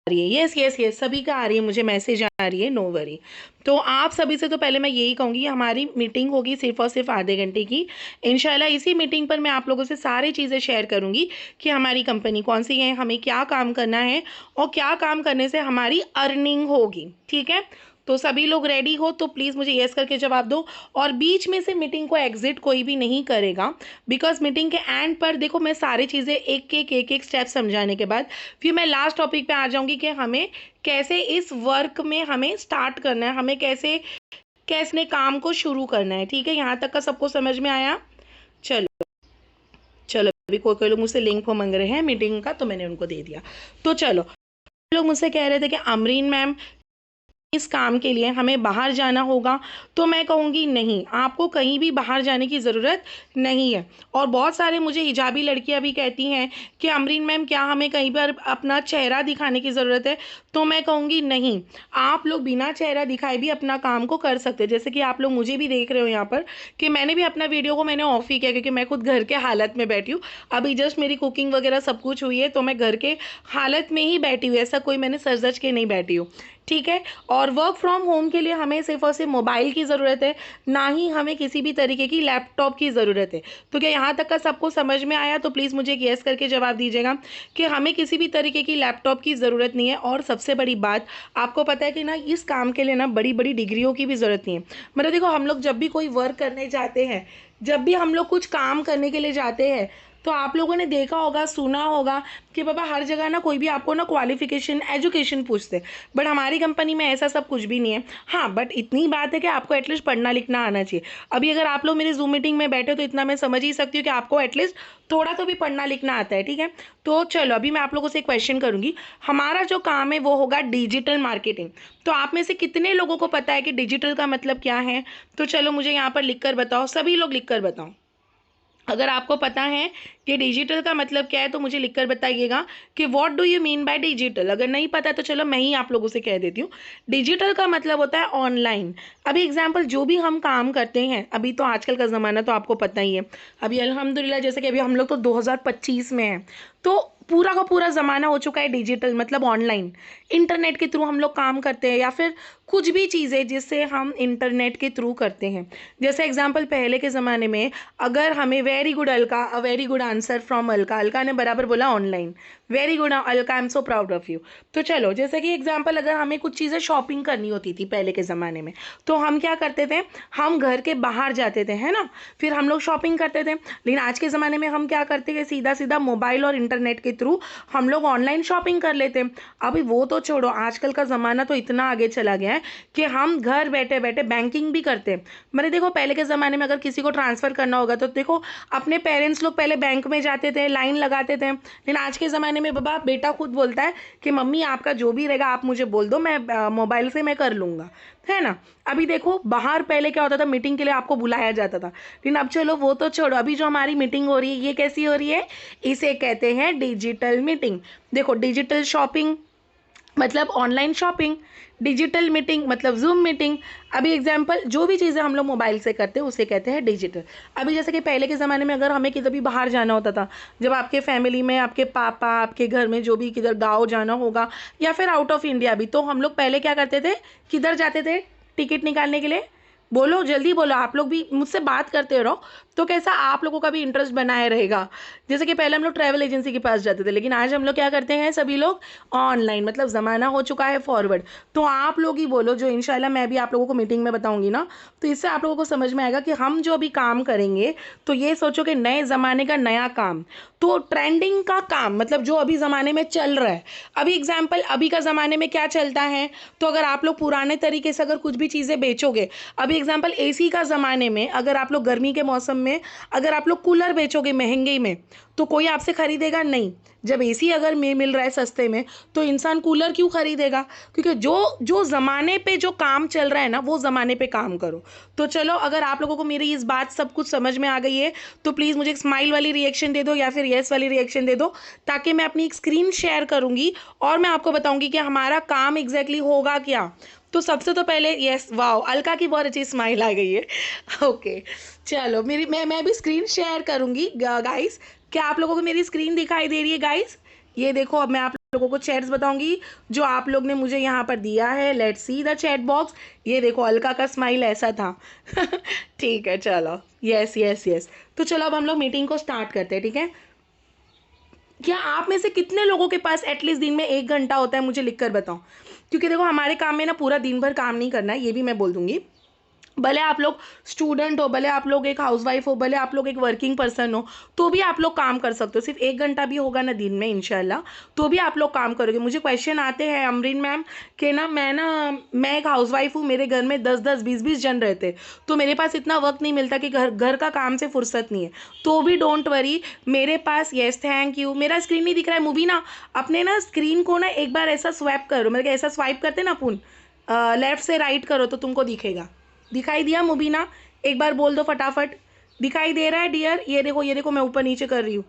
रही है, yes yes yes, सभी का आ रही है, मुझे मैसेज आ रही है, नो वरी। तो आप सभी से तो पहले मैं यही कहूँगी, हमारी मीटिंग होगी सिर्फ और सिर्फ आधे घंटे की। इंशाल्लाह इसी मीटिंग पर मैं आप लोगों से सारी चीज़ें शेयर करूँगी कि हमारी कंपनी कौन सी है, हमें क्या काम करना है और क्या काम करने से हमारी अर्निंग होगी, ठीक है। तो सभी लोग रेडी हो तो प्लीज़ मुझे यस करके जवाब दो। और बीच में से मीटिंग को एग्जिट कोई भी नहीं करेगा, बिकॉज मीटिंग के एंड पर देखो मैं सारी चीज़ें एक एक स्टेप समझाने के बाद फिर मैं लास्ट टॉपिक पे आ जाऊंगी कि हमें कैसे इस वर्क में हमें स्टार्ट करना है, हमें कैसे कैसे काम को शुरू करना है, ठीक है। यहाँ तक का सबको समझ में आया? चलो चलो, अभी कोई कोई लोग मुझसे लिंक को मांग रहे हैं मीटिंग का, तो मैंने उनको दे दिया। तो चलो, लोग मुझसे कह रहे थे कि अमरीन मैम इस काम के लिए हमें बाहर जाना होगा, तो मैं कहूँगी नहीं, आपको कहीं भी बाहर जाने की ज़रूरत नहीं है। और बहुत सारे मुझे हिजाबी लड़कियां भी कहती हैं कि अमरीन मैम क्या हमें कहीं पर अपना चेहरा दिखाने की ज़रूरत है, तो मैं कहूँगी नहीं, आप लोग बिना चेहरा दिखाए भी अपना काम को कर सकते हो। जैसे कि आप लोग मुझे भी देख रहे हो यहाँ पर कि मैंने भी अपना वीडियो को मैंने ऑफ ही किया, क्योंकि मैं खुद घर के हालत में बैठी हूँ। अभी जस्ट मेरी कुकिंग वगैरह सब कुछ हुई है, तो मैं घर के हालत में ही बैठी हूँ, ऐसा कोई मैंने सज के नहीं बैठी हूँ, ठीक है। और वर्क फ्रॉम होम के लिए हमें सिर्फ और सिर्फ मोबाइल की ज़रूरत है, ना ही हमें किसी भी तरीके की लैपटॉप की ज़रूरत है। तो क्या यहाँ तक का सबको समझ में आया? तो प्लीज़ मुझे यस करके जवाब दीजिएगा कि हमें किसी भी तरीके की लैपटॉप की ज़रूरत नहीं है। और सबसे बड़ी बात, आपको पता है कि ना इस काम के लिए ना बड़ी बड़ी डिग्रियों की भी ज़रूरत नहीं है। मतलब देखो, हम लोग जब भी कोई वर्क करने जाते हैं, जब भी हम लोग कुछ काम करने के लिए जाते हैं, तो आप लोगों ने देखा होगा, सुना होगा कि बाबा हर जगह ना कोई भी आपको ना क्वालिफिकेशन एजुकेशन पूछते हैं। बट हमारी कंपनी में ऐसा सब कुछ भी नहीं है। हाँ, बट इतनी बात है कि आपको एटलीस्ट पढ़ना लिखना आना चाहिए। अभी अगर आप लोग मेरी जूम मीटिंग में बैठे हो तो इतना मैं समझ ही सकती हूँ कि आपको एटलीस्ट थोड़ा तो भी पढ़ना लिखना आता है, ठीक है। तो चलो, अभी मैं आप लोगों से एक क्वेश्चन करूंगी। हमारा जो काम है वो होगा डिजिटल मार्केटिंग। तो आप में से कितने लोगों को पता है कि डिजिटल का मतलब क्या है? तो चलो मुझे यहाँ पर लिख कर बताओ, सभी लोग लिख कर बताओ। अगर आपको पता है कि डिजिटल का मतलब क्या है तो मुझे लिखकर बताइएगा कि what do you mean by digital. अगर नहीं पता तो चलो मैं ही आप लोगों से कह देती हूँ। डिजिटल का मतलब होता है ऑनलाइन। अभी एग्जांपल, जो भी हम काम करते हैं, अभी तो आजकल का ज़माना तो आपको पता ही है। अभी अल्हम्दुलिल्लाह, जैसे कि अभी हम लोग तो 2025 में हैं, तो पूरा का पूरा ज़माना हो चुका है डिजिटल, मतलब ऑनलाइन। इंटरनेट के थ्रू हम लोग काम करते हैं, या फिर कुछ भी चीज़ें जिससे हम इंटरनेट के थ्रू करते हैं। जैसे एग्जांपल, पहले के ज़माने में अगर हमें very good Alka, a very good answer from Alka, Alka ने बराबर बोला online, very good Alka, I am so proud of you. तो चलो, जैसे कि एग्जांपल, अगर हमें कुछ चीज़ें शॉपिंग करनी होती थी पहले के ज़माने में, तो हम क्या करते थे, हम घर के बाहर जाते थे, है ना, फिर हम लोग शॉपिंग करते थे। लेकिन आज के ज़माने में हम क्या करते हैं, सीधा सीधा मोबाइल और इंटरनेट के थ्रू हम लोग ऑनलाइन शॉपिंग कर लेते हैं। अभी वो तो छोड़ो, आजकल का ज़माना तो इतना आगे चला गया है कि हम घर बैठे बैठे बैंकिंग भी करते हैं। मैंने देखो, पहले के ज़माने में अगर किसी को ट्रांसफ़र करना होगा तो देखो, अपने पेरेंट्स लोग पहले बैंक में जाते थे, लाइन लगाते थे। लेकिन आज के ज़माने में बाबा, बेटा खुद बोलता है कि मम्मी आपका जो भी रहेगा आप मुझे बोल दो, मैं मोबाइल से मैं कर लूँगा, है ना। अभी देखो, बाहर पहले क्या होता था, मीटिंग के लिए आपको बुलाया जाता था। लेकिन अब चलो वो तो छोड़ो, अभी जो हमारी मीटिंग हो रही है ये कैसी हो रही है? इसे कहते हैं डिजिटल मीटिंग। देखो, डिजिटल शॉपिंग मतलब ऑनलाइन शॉपिंग, डिजिटल मीटिंग मतलब जूम मीटिंग। अभी एग्जांपल, जो भी चीज़ें हम लोग मोबाइल से करते हैं उसे कहते हैं डिजिटल। अभी जैसे कि पहले के ज़माने में अगर हमें किधर भी बाहर जाना होता था, जब आपके फैमिली में आपके पापा, आपके घर में जो भी किधर गाँव जाना होगा, या फिर आउट ऑफ इंडिया भी, तो हम लोग पहले क्या करते थे, किधर जाते थे टिकट निकालने के लिए? बोलो, जल्दी बोलो, आप लोग भी मुझसे बात करते रहो, तो कैसा आप लोगों का भी इंटरेस्ट बनाए रहेगा। जैसे कि पहले हम लोग ट्रैवल एजेंसी के पास जाते थे, लेकिन आज हम लोग क्या करते हैं, सभी लोग ऑनलाइन, मतलब ज़माना हो चुका है फॉरवर्ड। तो आप लोग ही बोलो, जो इंशाल्लाह मैं भी आप लोगों को मीटिंग में बताऊंगी ना, तो इससे आप लोगों को समझ में आएगा कि हम जो अभी काम करेंगे, तो ये सोचो कि नए ज़माने का नया काम, तो ट्रेंडिंग का काम, मतलब जो अभी ज़माने में चल रहा है। अभी एग्जाम्पल, अभी का ज़माने में क्या चलता है, तो अगर आप लोग पुराने तरीके से अगर कुछ भी चीज़ें बेचोगे, अभी एग्जाम्पल एसी का ज़माने में, अगर आप लोग गर्मी के मौसम में अगर आप लोग कूलर बेचोगे महंगे में, तो कोई आपसे खरीदेगा नहीं। जब एसी अगर मिल रहा है सस्ते में, तो इंसान कूलर क्यों खरीदेगा? क्योंकि जो जो ज़माने पे जो काम चल रहा है ना, वो ज़माने पे काम करो। तो चलो, अगर आप लोगों को मेरी इस बात सब कुछ समझ में आ गई है, तो प्लीज़ मुझे एक स्माइल वाली रिएक्शन दे दो, या फिर येस वाली रिएक्शन दे दो, ताकि मैं अपनी एक स्क्रीन शेयर करूँगी और मैं आपको बताऊँगी कि हमारा काम एग्जैक्टली होगा क्या। तो सबसे तो पहले, यस, वाओ, अलका की बहुत अच्छी स्माइल आ गई है। ओके, चलो, मेरी मैं भी स्क्रीन शेयर करूंगी गाइस। क्या आप लोगों को मेरी स्क्रीन दिखाई दे रही है गाइस? ये देखो, अब मैं आप लोगों को चैट्स बताऊंगी जो आप लोग ने मुझे यहाँ पर दिया है। Let's see the chat box. ये देखो, अलका का स्माइल ऐसा था। ठीक है, चलो, यस यस यस। तो चलो अब हम लोग मीटिंग को स्टार्ट करते हैं, ठीक है। क्या आप में से कितने लोगों के पास एटलीस्ट दिन में 1 घंटा होता है, मुझे लिखकर बताओ। क्योंकि देखो, हमारे काम में ना पूरा दिन भर काम नहीं करना है, ये भी मैं बोल दूंगी। भले आप लोग स्टूडेंट हो, भले आप लोग एक हाउसवाइफ हो, भले आप लोग एक वर्किंग पर्सन हो, तो भी आप लोग काम कर सकते हो। सिर्फ 1 घंटा भी होगा ना दिन में इंशाल्लाह, तो भी आप लोग काम करोगे। मुझे क्वेश्चन आते हैं अमरीन मैम कि मैं एक हाउसवाइफ हूँ, मेरे घर में 10-10 20-20 जन रहते, तो मेरे पास इतना वक्त नहीं मिलता कि घर घर का काम से फुर्सत नहीं है। तो भी डोंट वरी, मेरे पास, यस थैंक यू। मेरा स्क्रीन नहीं दिख रहा है मुबीना, अपने ना स्क्रीन को ना एक बार ऐसा स्वैप करो, मतलब ऐसा स्वाइप करते ना अपन, लेफ्ट से राइट करो तो तुमको दिखेगा। दिखाई दिया मुबीना? एक बार बोल दो फटाफट, दिखाई दे रहा है डियर? ये देखो, ये देखो, मैं ऊपर नीचे कर रही हूँ।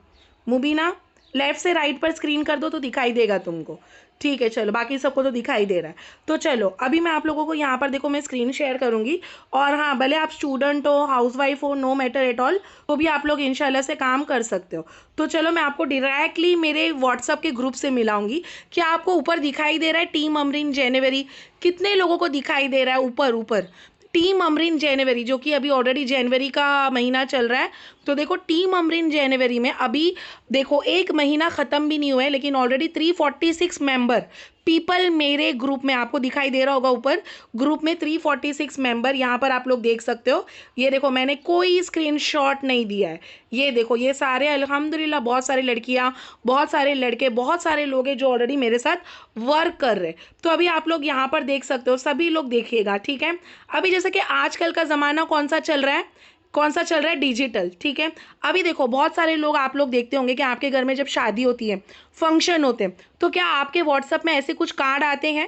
मुबीना, लेफ्ट से राइट पर स्क्रीन कर दो तो दिखाई देगा तुमको। ठीक है, चलो, बाकी सबको तो दिखाई दे रहा है। तो चलो, अभी मैं आप लोगों को यहाँ पर देखो, मैं स्क्रीन शेयर करूँगी। और हाँ, भले आप स्टूडेंट हो, हाउसवाइफ हो, नो मैटर एट ऑल, तो भी आप लोग इंशाल्लाह से काम कर सकते हो। तो चलो, मैं आपको डायरेक्टली मेरे व्हाट्सअप के ग्रुप से मिलाऊंगी। क्या आपको ऊपर दिखाई दे रहा है टीम अमरीन जनवरी? कितने लोगों को दिखाई दे रहा है ऊपर ऊपर? टीम अमरीन जनवरी, जो कि अभी ऑलरेडी जनवरी का महीना चल रहा है। तो देखो, टीम अमरीन जनवरी में अभी देखो 1 महीना ख़त्म भी नहीं हुआ है, लेकिन ऑलरेडी 346 मेंबर पीपल मेरे ग्रुप में, आपको दिखाई दे रहा होगा ऊपर ग्रुप में 346 मेंबर, यहाँ पर आप लोग देख सकते हो। ये देखो, मैंने कोई स्क्रीनशॉट नहीं दिया है। ये देखो, ये सारे अल्हम्दुलिल्लाह बहुत सारी लड़कियाँ, बहुत सारे लड़के, बहुत सारे लोग हैं जो ऑलरेडी मेरे साथ वर्क कर रहे हैं। तो अभी आप लोग यहाँ पर देख सकते हो, सभी लोग देखिएगा, ठीक है। अभी जैसे कि आजकल का ज़माना कौन सा चल रहा है? कौन सा चल रहा है? डिजिटल, ठीक है। अभी देखो, बहुत सारे लोग, आप लोग देखते होंगे कि आपके घर में जब शादी होती है, फंक्शन होते हैं, तो क्या आपके व्हाट्सएप में ऐसे कुछ कार्ड आते हैं?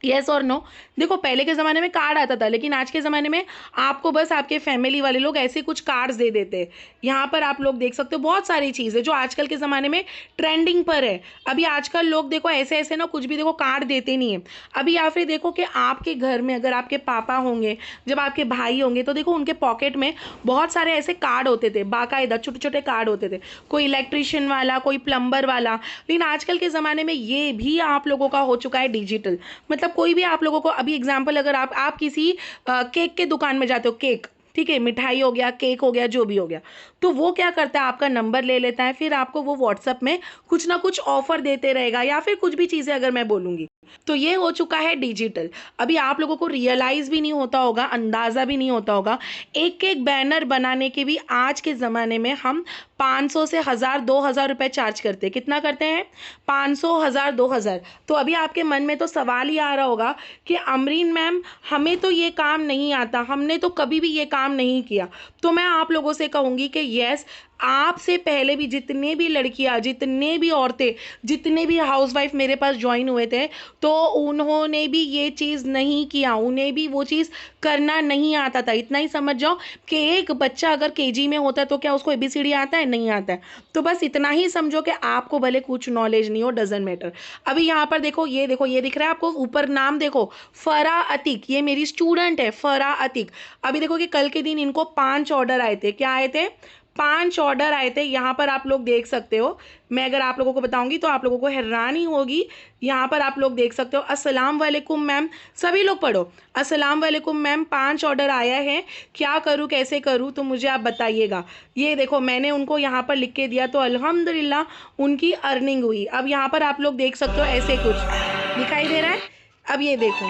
यस और नो? देखो, पहले के ज़माने में कार्ड आता था, लेकिन आज के ज़माने में आपको बस आपके फैमिली वाले लोग ऐसे कुछ कार्ड्स दे देते हैं। यहाँ पर आप लोग देख सकते हो बहुत सारी चीज़ें जो आजकल के ज़माने में ट्रेंडिंग पर है। अभी आजकल लोग देखो ऐसे ऐसे ना कुछ भी देखो कार्ड देते नहीं है। अभी या फिर देखो कि आपके घर में अगर आपके पापा होंगे, जब आपके भाई होंगे, तो देखो उनके पॉकेट में बहुत सारे ऐसे कार्ड होते थे, बाकायदा छोटे छोटे कार्ड होते थे, कोई इलेक्ट्रिशियन वाला, कोई प्लम्बर वाला। लेकिन आजकल के ज़माने में ये भी आप लोगों का हो चुका है डिजिटल। मतलब कोई भी आप लोगों को, अभी एग्जांपल, अगर आप किसी केक के दुकान में जाते हो, केक, ठीक है, मिठाई हो गया, केक हो गया, जो भी हो गया, तो वो क्या करता है, आपका नंबर ले लेता है, फिर आपको वो व्हाट्सएप में कुछ ना कुछ ऑफर देते रहेगा, या फिर कुछ भी चीज़ें अगर मैं बोलूँगी, तो ये हो चुका है डिजिटल। अभी आप लोगों को रियलाइज़ भी नहीं होता होगा, अंदाज़ा भी नहीं होता होगा, एक एक बैनर बनाने के भी आज के ज़माने में हम 500 से 1000 2000 रुपये चार्ज करते हैं। कितना करते हैं? 500, 1000, 2000। तो अभी आपके मन में तो सवाल ही आ रहा होगा कि अमरीन मैम, हमें तो ये काम नहीं आता, हमने तो कभी भी ये काम नहीं किया। तो मैं आप लोगों से कहूँगी कि यस, आपसे पहले भी जितने भी लड़कियां, जितने भी औरतें, जितने भी हाउसवाइफ मेरे पास ज्वाइन हुए थे, तो उन्होंने भी ये चीज़ नहीं किया, उन्हें भी वो चीज़ करना नहीं आता था। इतना ही समझ जाओ कि एक बच्चा अगर केजी में होता है तो क्या उसको एबीसीडी आता है? नहीं आता है। तो बस इतना ही समझो कि आपको भले कुछ नॉलेज नहीं हो, डजेंट मैटर। अभी यहाँ पर देखो, ये देखो, ये दिख रहा है आपको ऊपर नाम, देखो फरा अतीक, ये मेरी स्टूडेंट है फरा अतीक। अभी देखो कि कल के दिन इनको 5 ऑर्डर आए थे। क्या आए थे? 5 ऑर्डर आए थे। यहाँ पर आप लोग देख सकते हो, मैं अगर आप लोगों को बताऊंगी तो आप लोगों को हैरानी होगी। यहाँ पर आप लोग देख सकते हो, अस्सलाम वालेकुम मैम, सभी लोग पढ़ो, अस्सलाम वालेकुम मैम, 5 ऑर्डर आया है, क्या करूँ, कैसे करूँ, तो मुझे आप बताइएगा। ये देखो, मैंने उनको यहाँ पर लिख के दिया, तो अल्हम्दुलिल्लाह उनकी अर्निंग हुई। अब यहाँ पर आप लोग देख सकते हो, ऐसे कुछ दिखाई दे रहा है। अब ये देखो,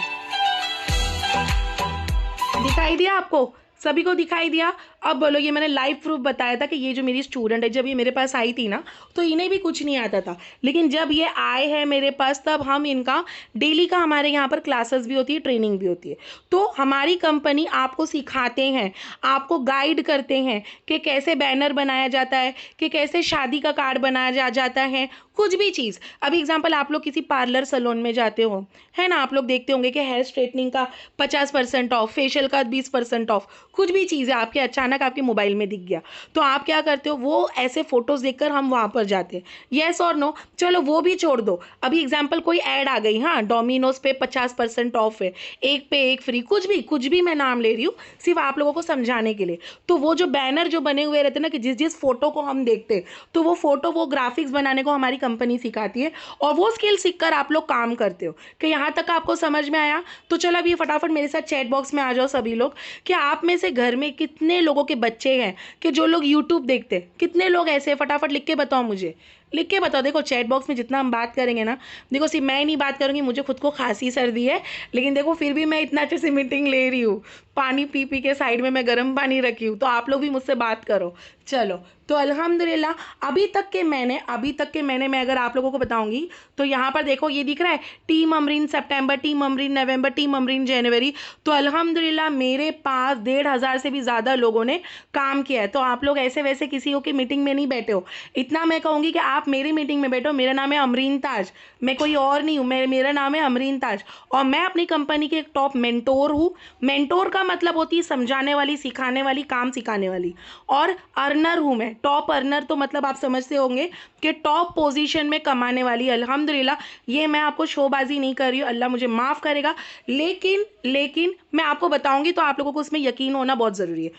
दिखाई दिया आपको? सभी को दिखाई दिया? अब बोलो, ये मैंने लाइव प्रूफ बताया था कि ये जो मेरी स्टूडेंट है, जब ये मेरे पास आई थी ना, तो इन्हें भी कुछ नहीं आता था, लेकिन जब ये आए हैं मेरे पास, तब हम इनका डेली का, हमारे यहाँ पर क्लासेस भी होती है, ट्रेनिंग भी होती है। तो हमारी कंपनी आपको सिखाते हैं, आपको गाइड करते हैं कि कैसे बैनर बनाया जाता है, कि कैसे शादी का कार्ड बनाया जाता है, कुछ भी चीज़। अभी एग्जाम्पल, आप लोग किसी पार्लर सलोन में जाते हो, है ना, आप लोग देखते होंगे कि हेयर स्ट्रेटनिंग का 50% ऑफ, फेशियल का 20% ऑफ, कुछ भी चीज़ है आपके अचानक अचानक आपके मोबाइल में दिख गया, तो आप क्या करते हो, वो ऐसे फोटोज़ देखकर हम वहाँ पर जाते हैं। येस और नो? चलो वो भी छोड़ दो, अभी एग्जाम्पल कोई ऐड आ गई, हाँ डोमिनोज पे 50% ऑफ है, एक पे एक फ्री, कुछ भी मैं नाम ले रही हूँ सिर्फ आप लोगों को समझाने के लिए। तो वो जो बैनर जो बने हुए रहते हैं ना, कि जिस जिस फोटो को हम देखते हैं, तो वो फोटो, वो ग्राफिक्स बनाने को हमारी कंपनी सिखाती है, और वो स्किल सीखकर आप लोग काम करते हो। कि यहाँ तक आपको समझ में आया? तो चलो अभी फटाफट मेरे साथ चैट बॉक्स में आ जाओ सभी लोग, कि आप में से घर में कितने लोगों के बच्चे हैं कि जो लोग यूट्यूब देखते हैं, कितने लोग ऐसे हैं? फटाफट लिख के बताओ मुझे, लिख के बताओ। देखो चैट बॉक्स में जितना हम बात करेंगे ना, देखो सिर्फ मैं नहीं बात करूँगी, मुझे खुद को खांसी सर्दी है, लेकिन देखो फिर भी मैं इतना अच्छे से मीटिंग ले रही हूँ, पानी पी पी के साइड में मैं गर्म पानी रखी हूँ, तो आप लोग भी मुझसे बात करो। चलो, तो अल्हम्दुलिल्लाह अभी तक के मैंने मैं अगर आप लोगों को बताऊंगी, तो यहाँ पर देखो ये दिख रहा है, टीम अमरीन सितंबर, टीम अमरीन नवंबर, टीम अमरीन जनवरी। तो अल्हम्दुलिल्लाह मेरे पास 1,500 से भी ज़्यादा लोगों ने काम किया है। तो आप लोग ऐसे वैसे किसी हो की मीटिंग में नहीं बैठे हो। इतना मैं कहूँगी कि आप मेरी मीटिंग में बैठो, मेरा नाम है अमरीन ताज, मैं कोई और नहीं हूँ, मेरा नाम है अमरीन ताज, और मैं अपनी कंपनी की एक टॉप मेंटोर हूँ। मेंटोर का मतलब होती है समझाने वाली, सिखाने वाली, काम सिखाने वाली। और अर्नर हूँ मैं, टॉप अर्नर, तो मतलब आप समझते होंगे कि टॉप पोजीशन में कमाने वाली। अल्हम्दुलिल्लाह ये मैं आपको शोबाजी नहीं कर रही हूँ, अल्लाह मुझे माफ़ करेगा, लेकिन मैं आपको बताऊंगी तो आप लोगों को उसमें यकीन होना बहुत ज़रूरी है।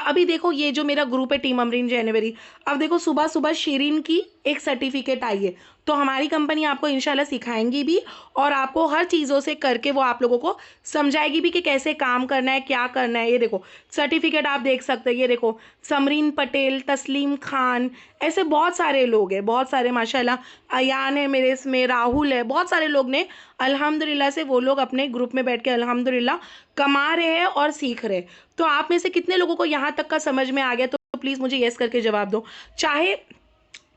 अभी देखो ये जो मेरा ग्रुप है टीम अमरीन जनवरी, अब देखो सुबह सुबह शिरीन की एक सर्टिफिकेट आई है, तो हमारी कंपनी आपको इंशाल्लाह सिखाएंगी भी, और आपको हर चीज़ों से करके वो आप लोगों को समझाएगी भी कि कैसे काम करना है, क्या करना है। ये देखो सर्टिफिकेट आप देख सकते हैं, ये देखो समरीन पटेल, तस्लीम खान, ऐसे बहुत सारे लोग हैं, बहुत सारे माशाल्लाह, अयान है मेरे इसमें, राहुल है, बहुत सारे लोग ने अल्हम्दुलिल्लाह से वो लोग अपने ग्रुप में बैठ के अल्हम्दुलिल्लाह कमा रहे हैं और सीख रहे हैं। तो आप में से कितने लोगों को यहाँ तक का समझ में आ गया? तो प्लीज़ मुझे येस करके जवाब दो। चाहे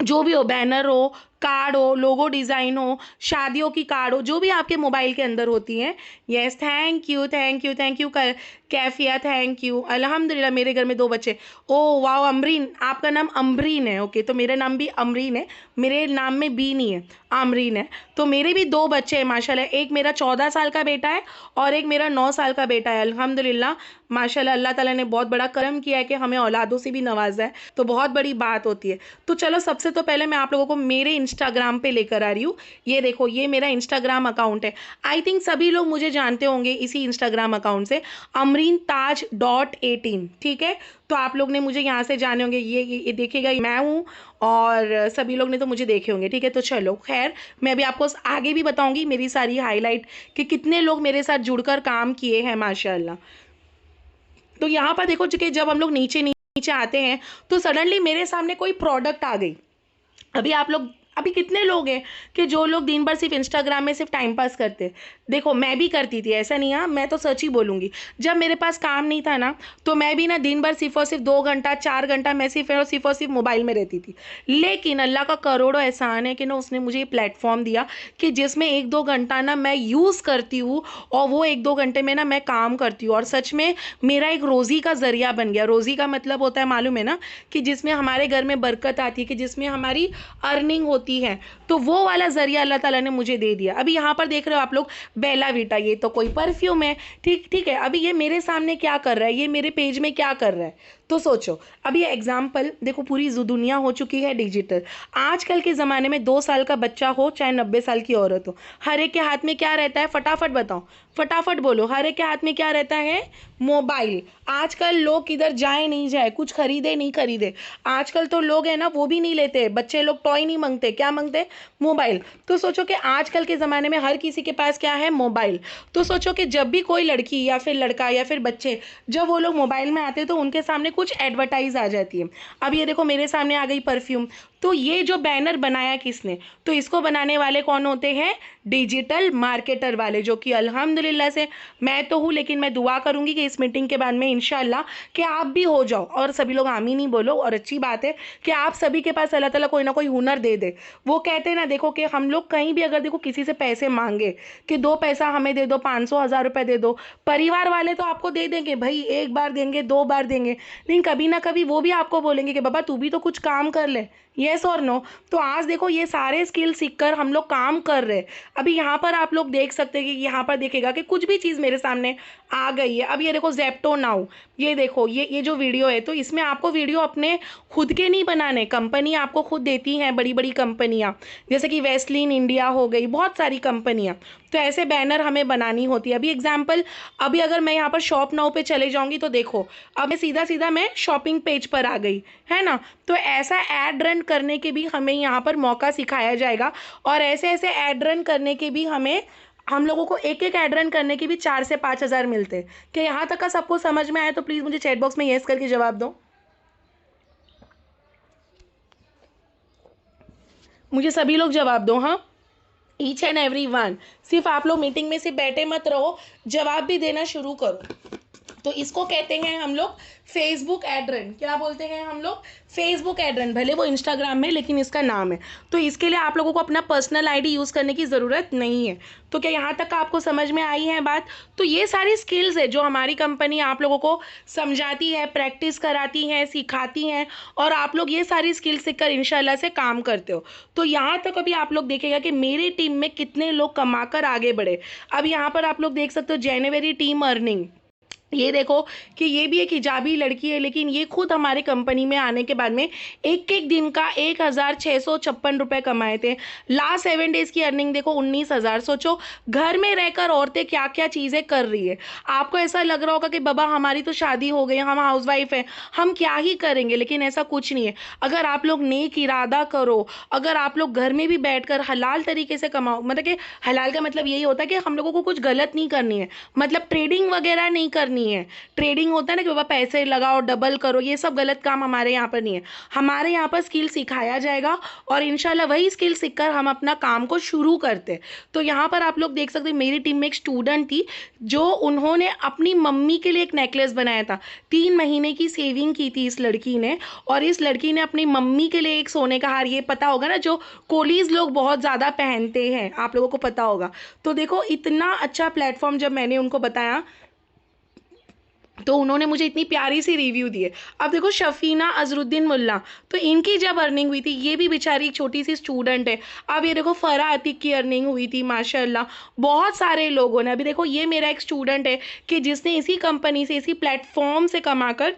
जो भी हो, बैनर हो, कार्ड हो, लोगो डिज़ाइन हो, शादियों की कार्ड हो, जो भी आपके मोबाइल के अंदर होती हैं। Yes, thank you thank you thank you Kaifiya, thank you. अल्हम्दुलिल्लाह मेरे घर में 2 बच्चे। ओ वाओ, अमरीन, आपका नाम अमरीन है? ओके, तो मेरा नाम भी अमरीन है, मेरे नाम में बी नहीं है, अमरीन है। तो मेरे भी 2 बच्चे हैं माशाल्लाह, एक मेरा 14 साल का बेटा है और एक मेरा 9 साल का बेटा है। अल्हम्दुलिल्लाह माशाल्लाह अल्लाह ताला ने बहुत बड़ा करम किया है कि हमें औलादों से भी नवाजा है, तो बहुत बड़ी बात होती है। तो चलो सबसे तो पहले मैं आप लोगों को मेरे इंस्टाग्राम पे लेकर आ रही हूँ। ये देखो ये मेरा इंस्टाग्राम अकाउंट है, आई थिंक सभी लोग मुझे जानते होंगे इसी इंस्टाग्राम अकाउंट से, अमरीन ताज .18, ठीक है। तो आप लोग ने मुझे यहाँ से जाने होंगे, ये देखिएगा मैं हूँ, और सभी लोग ने तो मुझे देखे होंगे, ठीक है। तो चलो खैर, मैं अभी आपको आगे भी बताऊंगी मेरी सारी हाईलाइट कि कितने लोग मेरे साथ जुड़कर काम किए हैं माशाल्लाह। तो यहाँ पर देखो कि जब हम लोग नीचे नीचे आते हैं, तो सडनली मेरे सामने कोई प्रोडक्ट आ गई। अभी आप लोग, अभी कितने लोग हैं कि जो लोग दिन भर सिर्फ इंस्टाग्राम में सिर्फ टाइम पास करते हैं? देखो मैं भी करती थी, ऐसा नहीं, हाँ मैं तो सच ही बोलूँगी। जब मेरे पास काम नहीं था ना, तो मैं भी ना दिन भर सिर्फ और सिर्फ 2 घंटा 4 घंटा मैं सिर्फ और सिर्फ मोबाइल में रहती थी। लेकिन अल्लाह का करोड़ों एहसान है कि ना उसने मुझे ये प्लेटफॉर्म दिया कि जिसमें 1-2 घंटा ना मैं यूज़ करती हूँ, और वो 1-2 घंटे में ना मैं काम करती हूँ, और सच में मेरा एक रोज़ी का ज़रिया बन गया। रोज़ी का मतलब होता है मालूम है ना, कि जिसमें हमारे घर में बरकत आती है, कि जिसमें हमारी अर्निंग होती है। तो वो वाला ज़रिया अल्लाह ताला ने मुझे दे दिया। अभी यहाँ पर देख रहे हो आप लोग बेला वीटा, ये तो कोई परफ्यूम है, ठीक है। अभी ये मेरे सामने क्या कर रहा है, ये मेरे पेज में क्या कर रहा है? तो सोचो, अभी ये एग्जाम्पल देखो, पूरी दुनिया हो चुकी है डिजिटल। आजकल के ज़माने में 2 साल का बच्चा हो चाहे 90 साल की औरत हो, हर एक के हाथ में क्या रहता है? फटाफट बताओ, फटाफट बोलो, हर एक के हाथ में क्या रहता है? मोबाइल। आजकल लोग किधर जाए नहीं जाए, कुछ खरीदे नहीं खरीदे, आजकल तो लोग है ना वो भी नहीं लेते, बच्चे लोग टॉय नहीं मांगते, क्या मांगते? मोबाइल। तो सोचो कि आजकल के ज़माने में हर किसी के पास क्या है? मोबाइल। तो सोचो कि जब भी कोई लड़की या फिर लड़का या फिर बच्चे, जब वो लोग मोबाइल में आते हैं, तो उनके सामने कुछ एडवर्टाइज आ जाती है। अब ये देखो मेरे सामने आ गई परफ्यूम। तो ये जो बैनर बनाया किसने? तो इसको बनाने वाले कौन होते हैं? डिजिटल मार्केटर वाले, जो कि अल्हम्दुलिल्लाह से मैं तो हूँ, लेकिन मैं दुआ करूँगी कि इस मीटिंग के बाद में इंशाल्लाह कि आप भी हो जाओ, और सभी लोग आमीन ही बोलो। और अच्छी बात है कि आप सभी के पास अल्लाह ताला कोई ना कोई हुनर दे दे। वो कहते हैं ना, देखो कि हम लोग कहीं भी अगर देखो किसी से पैसे मांगे कि 2 पैसा हमें दे दो, 500 1000 रुपये दे दो, परिवार वाले तो आपको दे देंगे भाई, 1 बार देंगे, 2 बार देंगे, लेकिन कभी ना कभी वो भी आपको बोलेंगे कि बाबा तू भी तो कुछ काम कर ले। येस और नो। तो आज देखो ये सारे स्किल सीखकर हम लोग काम कर रहे हैं। अभी यहाँ पर आप लोग देख सकते हैं कि यहाँ पर देखेगा कि कुछ भी चीज़ मेरे सामने आ गई है। अब ये देखो जेप्टो नाउ, ये देखो ये जो वीडियो है, तो इसमें आपको वीडियो अपने खुद के नहीं बनाने, कंपनी आपको खुद देती हैं, बड़ी बड़ी कंपनियाँ, जैसे कि वेस्लिन इंडिया हो गई, बहुत सारी कंपनियाँ। तो ऐसे बैनर हमें बनानी होती है। अभी एग्जाम्पल, अभी अगर मैं यहाँ पर शॉप नाउ पे चले जाऊँगी तो देखो अब मैं सीधा सीधा मैं शॉपिंग पेज पर आ गई, है ना। तो ऐसा ऐड रन करने के भी हमें यहाँ पर मौका सिखाया जाएगा, और ऐसे ऐसे ऐड रन करने के भी हम लोगों को एक एक ऐड रन करने के भी 4 से 5 हज़ार मिलते हैं। क्या यहाँ तक का सबको समझ में आया? तो प्लीज़ मुझे चैट बॉक्स में येस करके जवाब दो। मुझे सभी लोग जवाब दो, हाँ, ईच एंड एवरी वन। सिर्फ आप लोग मीटिंग में सिर्फ बैठे मत रहो, जवाब भी देना शुरू करो। तो इसको कहते हैं हम लोग फेसबुक एड रन। क्या बोलते हैं हम लोग? Facebook ad run. भले वो इंस्टाग्राम में, लेकिन इसका नाम है। तो इसके लिए आप लोगों को अपना पर्सनल आईडी यूज़ करने की ज़रूरत नहीं है। तो क्या यहाँ तक आपको समझ में आई है बात? तो ये सारी स्किल्स है जो हमारी कंपनी आप लोगों को समझाती है, प्रैक्टिस कराती है, सिखाती हैं, और आप लोग ये सारी स्किल्स सीखकर इंशाल्लाह से काम करते हो। तो यहाँ तक अभी आप लोग देखेगा कि मेरी टीम में कितने लोग कमाकर आगे बढ़े। अब यहाँ पर आप लोग देख सकते हो जनवरी टीम अर्निंग। ये देखो कि ये भी एक हिजाबी लड़की है, लेकिन ये खुद हमारे कंपनी में आने के बाद में एक एक दिन का 1,656 रुपये कमाए थे। लास्ट 7 डेज़ की अर्निंग देखो 19,000। सोचो घर में रहकर औरतें क्या क्या चीज़ें कर रही है। आपको ऐसा लग रहा होगा कि बाबा हमारी तो शादी हो गई, हम हाउसवाइफ हैं, हम क्या ही करेंगे, लेकिन ऐसा कुछ नहीं है। अगर आप लोग नेक इरादा करो, अगर आप लोग घर में भी बैठकर हलाल तरीके से कमाओ, मतलब कि हलाल का मतलब यही होता है कि हम लोगों को कुछ गलत नहीं करनी है, मतलब ट्रेडिंग वगैरह नहीं करनी है। ट्रेडिंग होता है ना कि बाबा पैसे लगाओ, डबल करो, ये सब गलत काम हमारे यहाँ पर नहीं है। हमारे यहाँ पर स्किल सिखाया जाएगा, और इंशाल्लाह वही स्किल सीखकर हम अपना काम को शुरू करते हैं। तो यहाँ पर आप लोग देख सकते हैं मेरी टीम में एक स्टूडेंट थी, जो उन्होंने अपनी मम्मी के लिए एक नेकलेस बनाया था। 3 महीने की सेविंग की थी इस लड़की ने, और इस लड़की ने अपनी मम्मी के लिए एक सोने का हार, ये पता होगा ना जो कोलीज लोग बहुत ज़्यादा पहनते हैं, आप लोगों को पता होगा। तो देखो इतना अच्छा प्लेटफॉर्म जब मैंने उनको बताया, तो उन्होंने मुझे इतनी प्यारी सी रिव्यू दिए। अब देखो शफीना अजरुद्दीन मुल्ला, तो इनकी जब अर्निंग हुई थी, ये भी बेचारी एक छोटी सी स्टूडेंट है। अब ये देखो फरा अतीक की अर्निंग हुई थी माशाल्लाह, बहुत सारे लोगों ने। अभी देखो ये मेरा एक स्टूडेंट है कि जिसने इसी कंपनी से, इसी प्लेटफॉर्म से कमाकर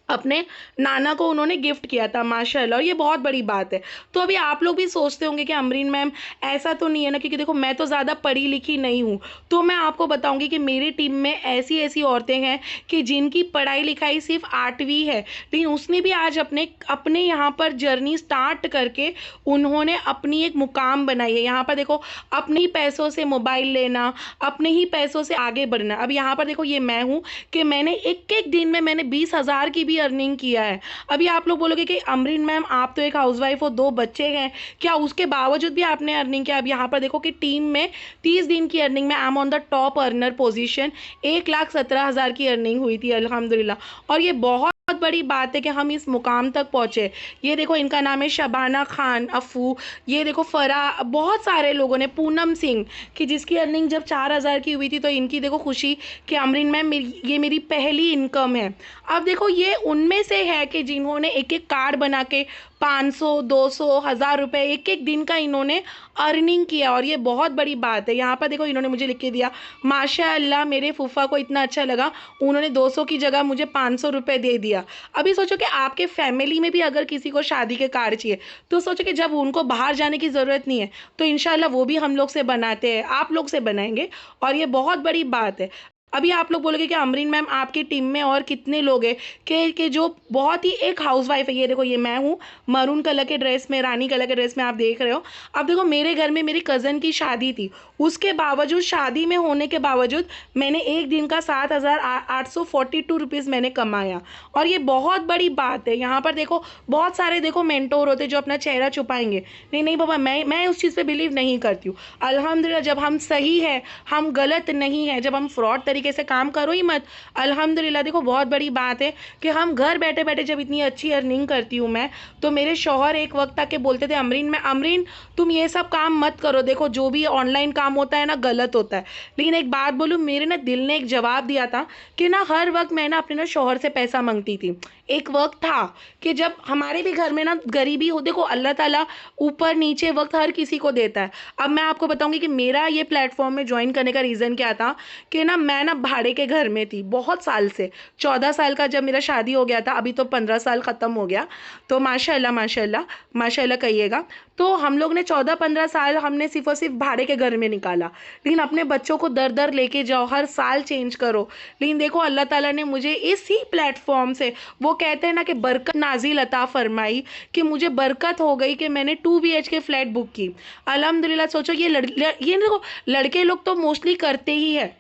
अपने नाना को उन्होंने गिफ्ट किया था माशाल्लाह, और ये बहुत बड़ी बात है। तो अभी आप लोग भी सोचते होंगे कि अमरीन मैम ऐसा तो नहीं है ना, क्योंकि देखो मैं तो ज़्यादा पढ़ी लिखी नहीं हूँ। तो मैं आपको बताऊंगी कि मेरी टीम में ऐसी ऐसी औरतें हैं कि जिनकी पढ़ाई लिखाई सिर्फ 8वीं है, लेकिन उसने भी आज अपने अपने यहाँ पर जर्नी स्टार्ट करके उन्होंने अपनी एक मुकाम बनाई है। यहाँ पर देखो अपने ही पैसों से मोबाइल लेना, अपने ही पैसों से आगे बढ़ना। अब यहाँ पर देखो ये मैं हूँ कि मैंने एक एक दिन में मैंने 20,000 की भी अर्निंग किया है। अभी आप लोग बोलोगे कि अमरीन मैम आप तो एक हाउसवाइफ हो, 2 बच्चे हैं, क्या उसके बावजूद भी आपने अर्निंग किया? अब यहाँ पर देखो कि टीम में 30 दिन की अर्निंग में I am on the top earner position. 1,17,000 की अर्निंग हुई थी अल्हम्दुलिल्लाह, और ये बहुत बड़ी बात है कि हम इस मुकाम तक पहुँचे। ये देखो इनका नाम है शबाना खान अफू, ये देखो फरा, बहुत सारे लोगों ने, पूनम सिंह कि जिसकी अर्निंग जब 4,000 की हुई थी, तो इनकी देखो खुशी कि अमरीन मैम ये मेरी पहली इनकम है। अब देखो ये उनमें से है कि जिन्होंने एक एक कार्ड बना के 500, 200, 1,000 रुपये एक एक दिन का इन्होंने अर्निंग किया, और ये बहुत बड़ी बात है। यहाँ पर देखो इन्होंने मुझे लिख के दिया माशाअल्लाह, मेरे फूफा को इतना अच्छा लगा, उन्होंने 200 की जगह मुझे 500 रुपये दे दिया। अभी सोचो कि आपके फैमिली में भी अगर किसी को शादी के कार्ड चाहिए, तो सोचो कि जब उनको बाहर जाने की ज़रूरत नहीं है, तो इंशाल्लाह वो भी हम लोग से बनाते हैं, आप लोग से बनाएंगे, और ये बहुत बड़ी बात है। अभी आप लोग बोलोगे कि अमरीन मैम आपकी टीम में और कितने लोग हैं कि जो बहुत ही एक हाउसवाइफ है। ये देखो ये मैं हूँ, मरून कलर के ड्रेस में, रानी कलर के ड्रेस में आप देख रहे हो। अब देखो मेरे घर में मेरी कज़न की शादी थी, उसके बावजूद, शादी में होने के बावजूद मैंने एक दिन का 7,842 रुपीज़ मैंने कमाया, और ये बहुत बड़ी बात है। यहाँ पर देखो बहुत सारे देखो मेंटोर होते जो अपना चेहरा छुपाएंगे, नहीं नहीं बाबा मैं उस चीज़ पे बिलीव नहीं करती हूँ। अल्हम्दुलिल्लाह जब हम सही है, हम गलत नहीं है, जब हम फ्रॉड तरीके तरीके से काम करो ही मत। अल्हम्दुलिल्लाह देखो बहुत बड़ी बात है कि हम घर बैठे बैठे जब इतनी अच्छी अर्निंग करती हूँ मैं, तो मेरे शौहर एक वक्त तक के बोलते थे अमरीन तुम ये सब काम मत करो, देखो जो भी ऑनलाइन काम होता है ना गलत होता है। लेकिन एक बात बोलूँ, मेरे ना दिल ने एक जवाब दिया था कि ना हर वक्त मैं ना अपने ना शौहर से पैसा मांगती थी। एक वक्त था कि जब हमारे भी घर में ना गरीबी हो, देखो अल्लाह ताला ऊपर नीचे वक्त हर किसी को देता है। अब मैं आपको बताऊंगी कि मेरा ये प्लेटफॉर्म में ज्वाइन करने का रीज़न क्या था कि ना मैं ना भाड़े के घर में थी बहुत साल से। 14 साल का जब मेरा शादी हो गया था, अभी तो 15 साल ख़त्म हो गया, तो माशाल्लाह माशाल्लाह माशाल्लाह कहिएगा। तो हम लोग ने 14-15 साल हमने सिर्फ और सिर्फ भाड़े के घर में निकाला। लेकिन अपने बच्चों को दर दर लेके जाओ, हर साल चेंज करो। लेकिन देखो अल्लाह ताला ने मुझे इसी प्लेटफॉर्म से, वो कहते हैं ना कि बरकत नाजिल अता फरमाई, कि मुझे बरकत हो गई कि मैंने 2 BHK फ्लैट बुक की। अल्हम्दुलिल्लाह सोचो ये देखो लड़के लोग तो मोस्टली करते ही है,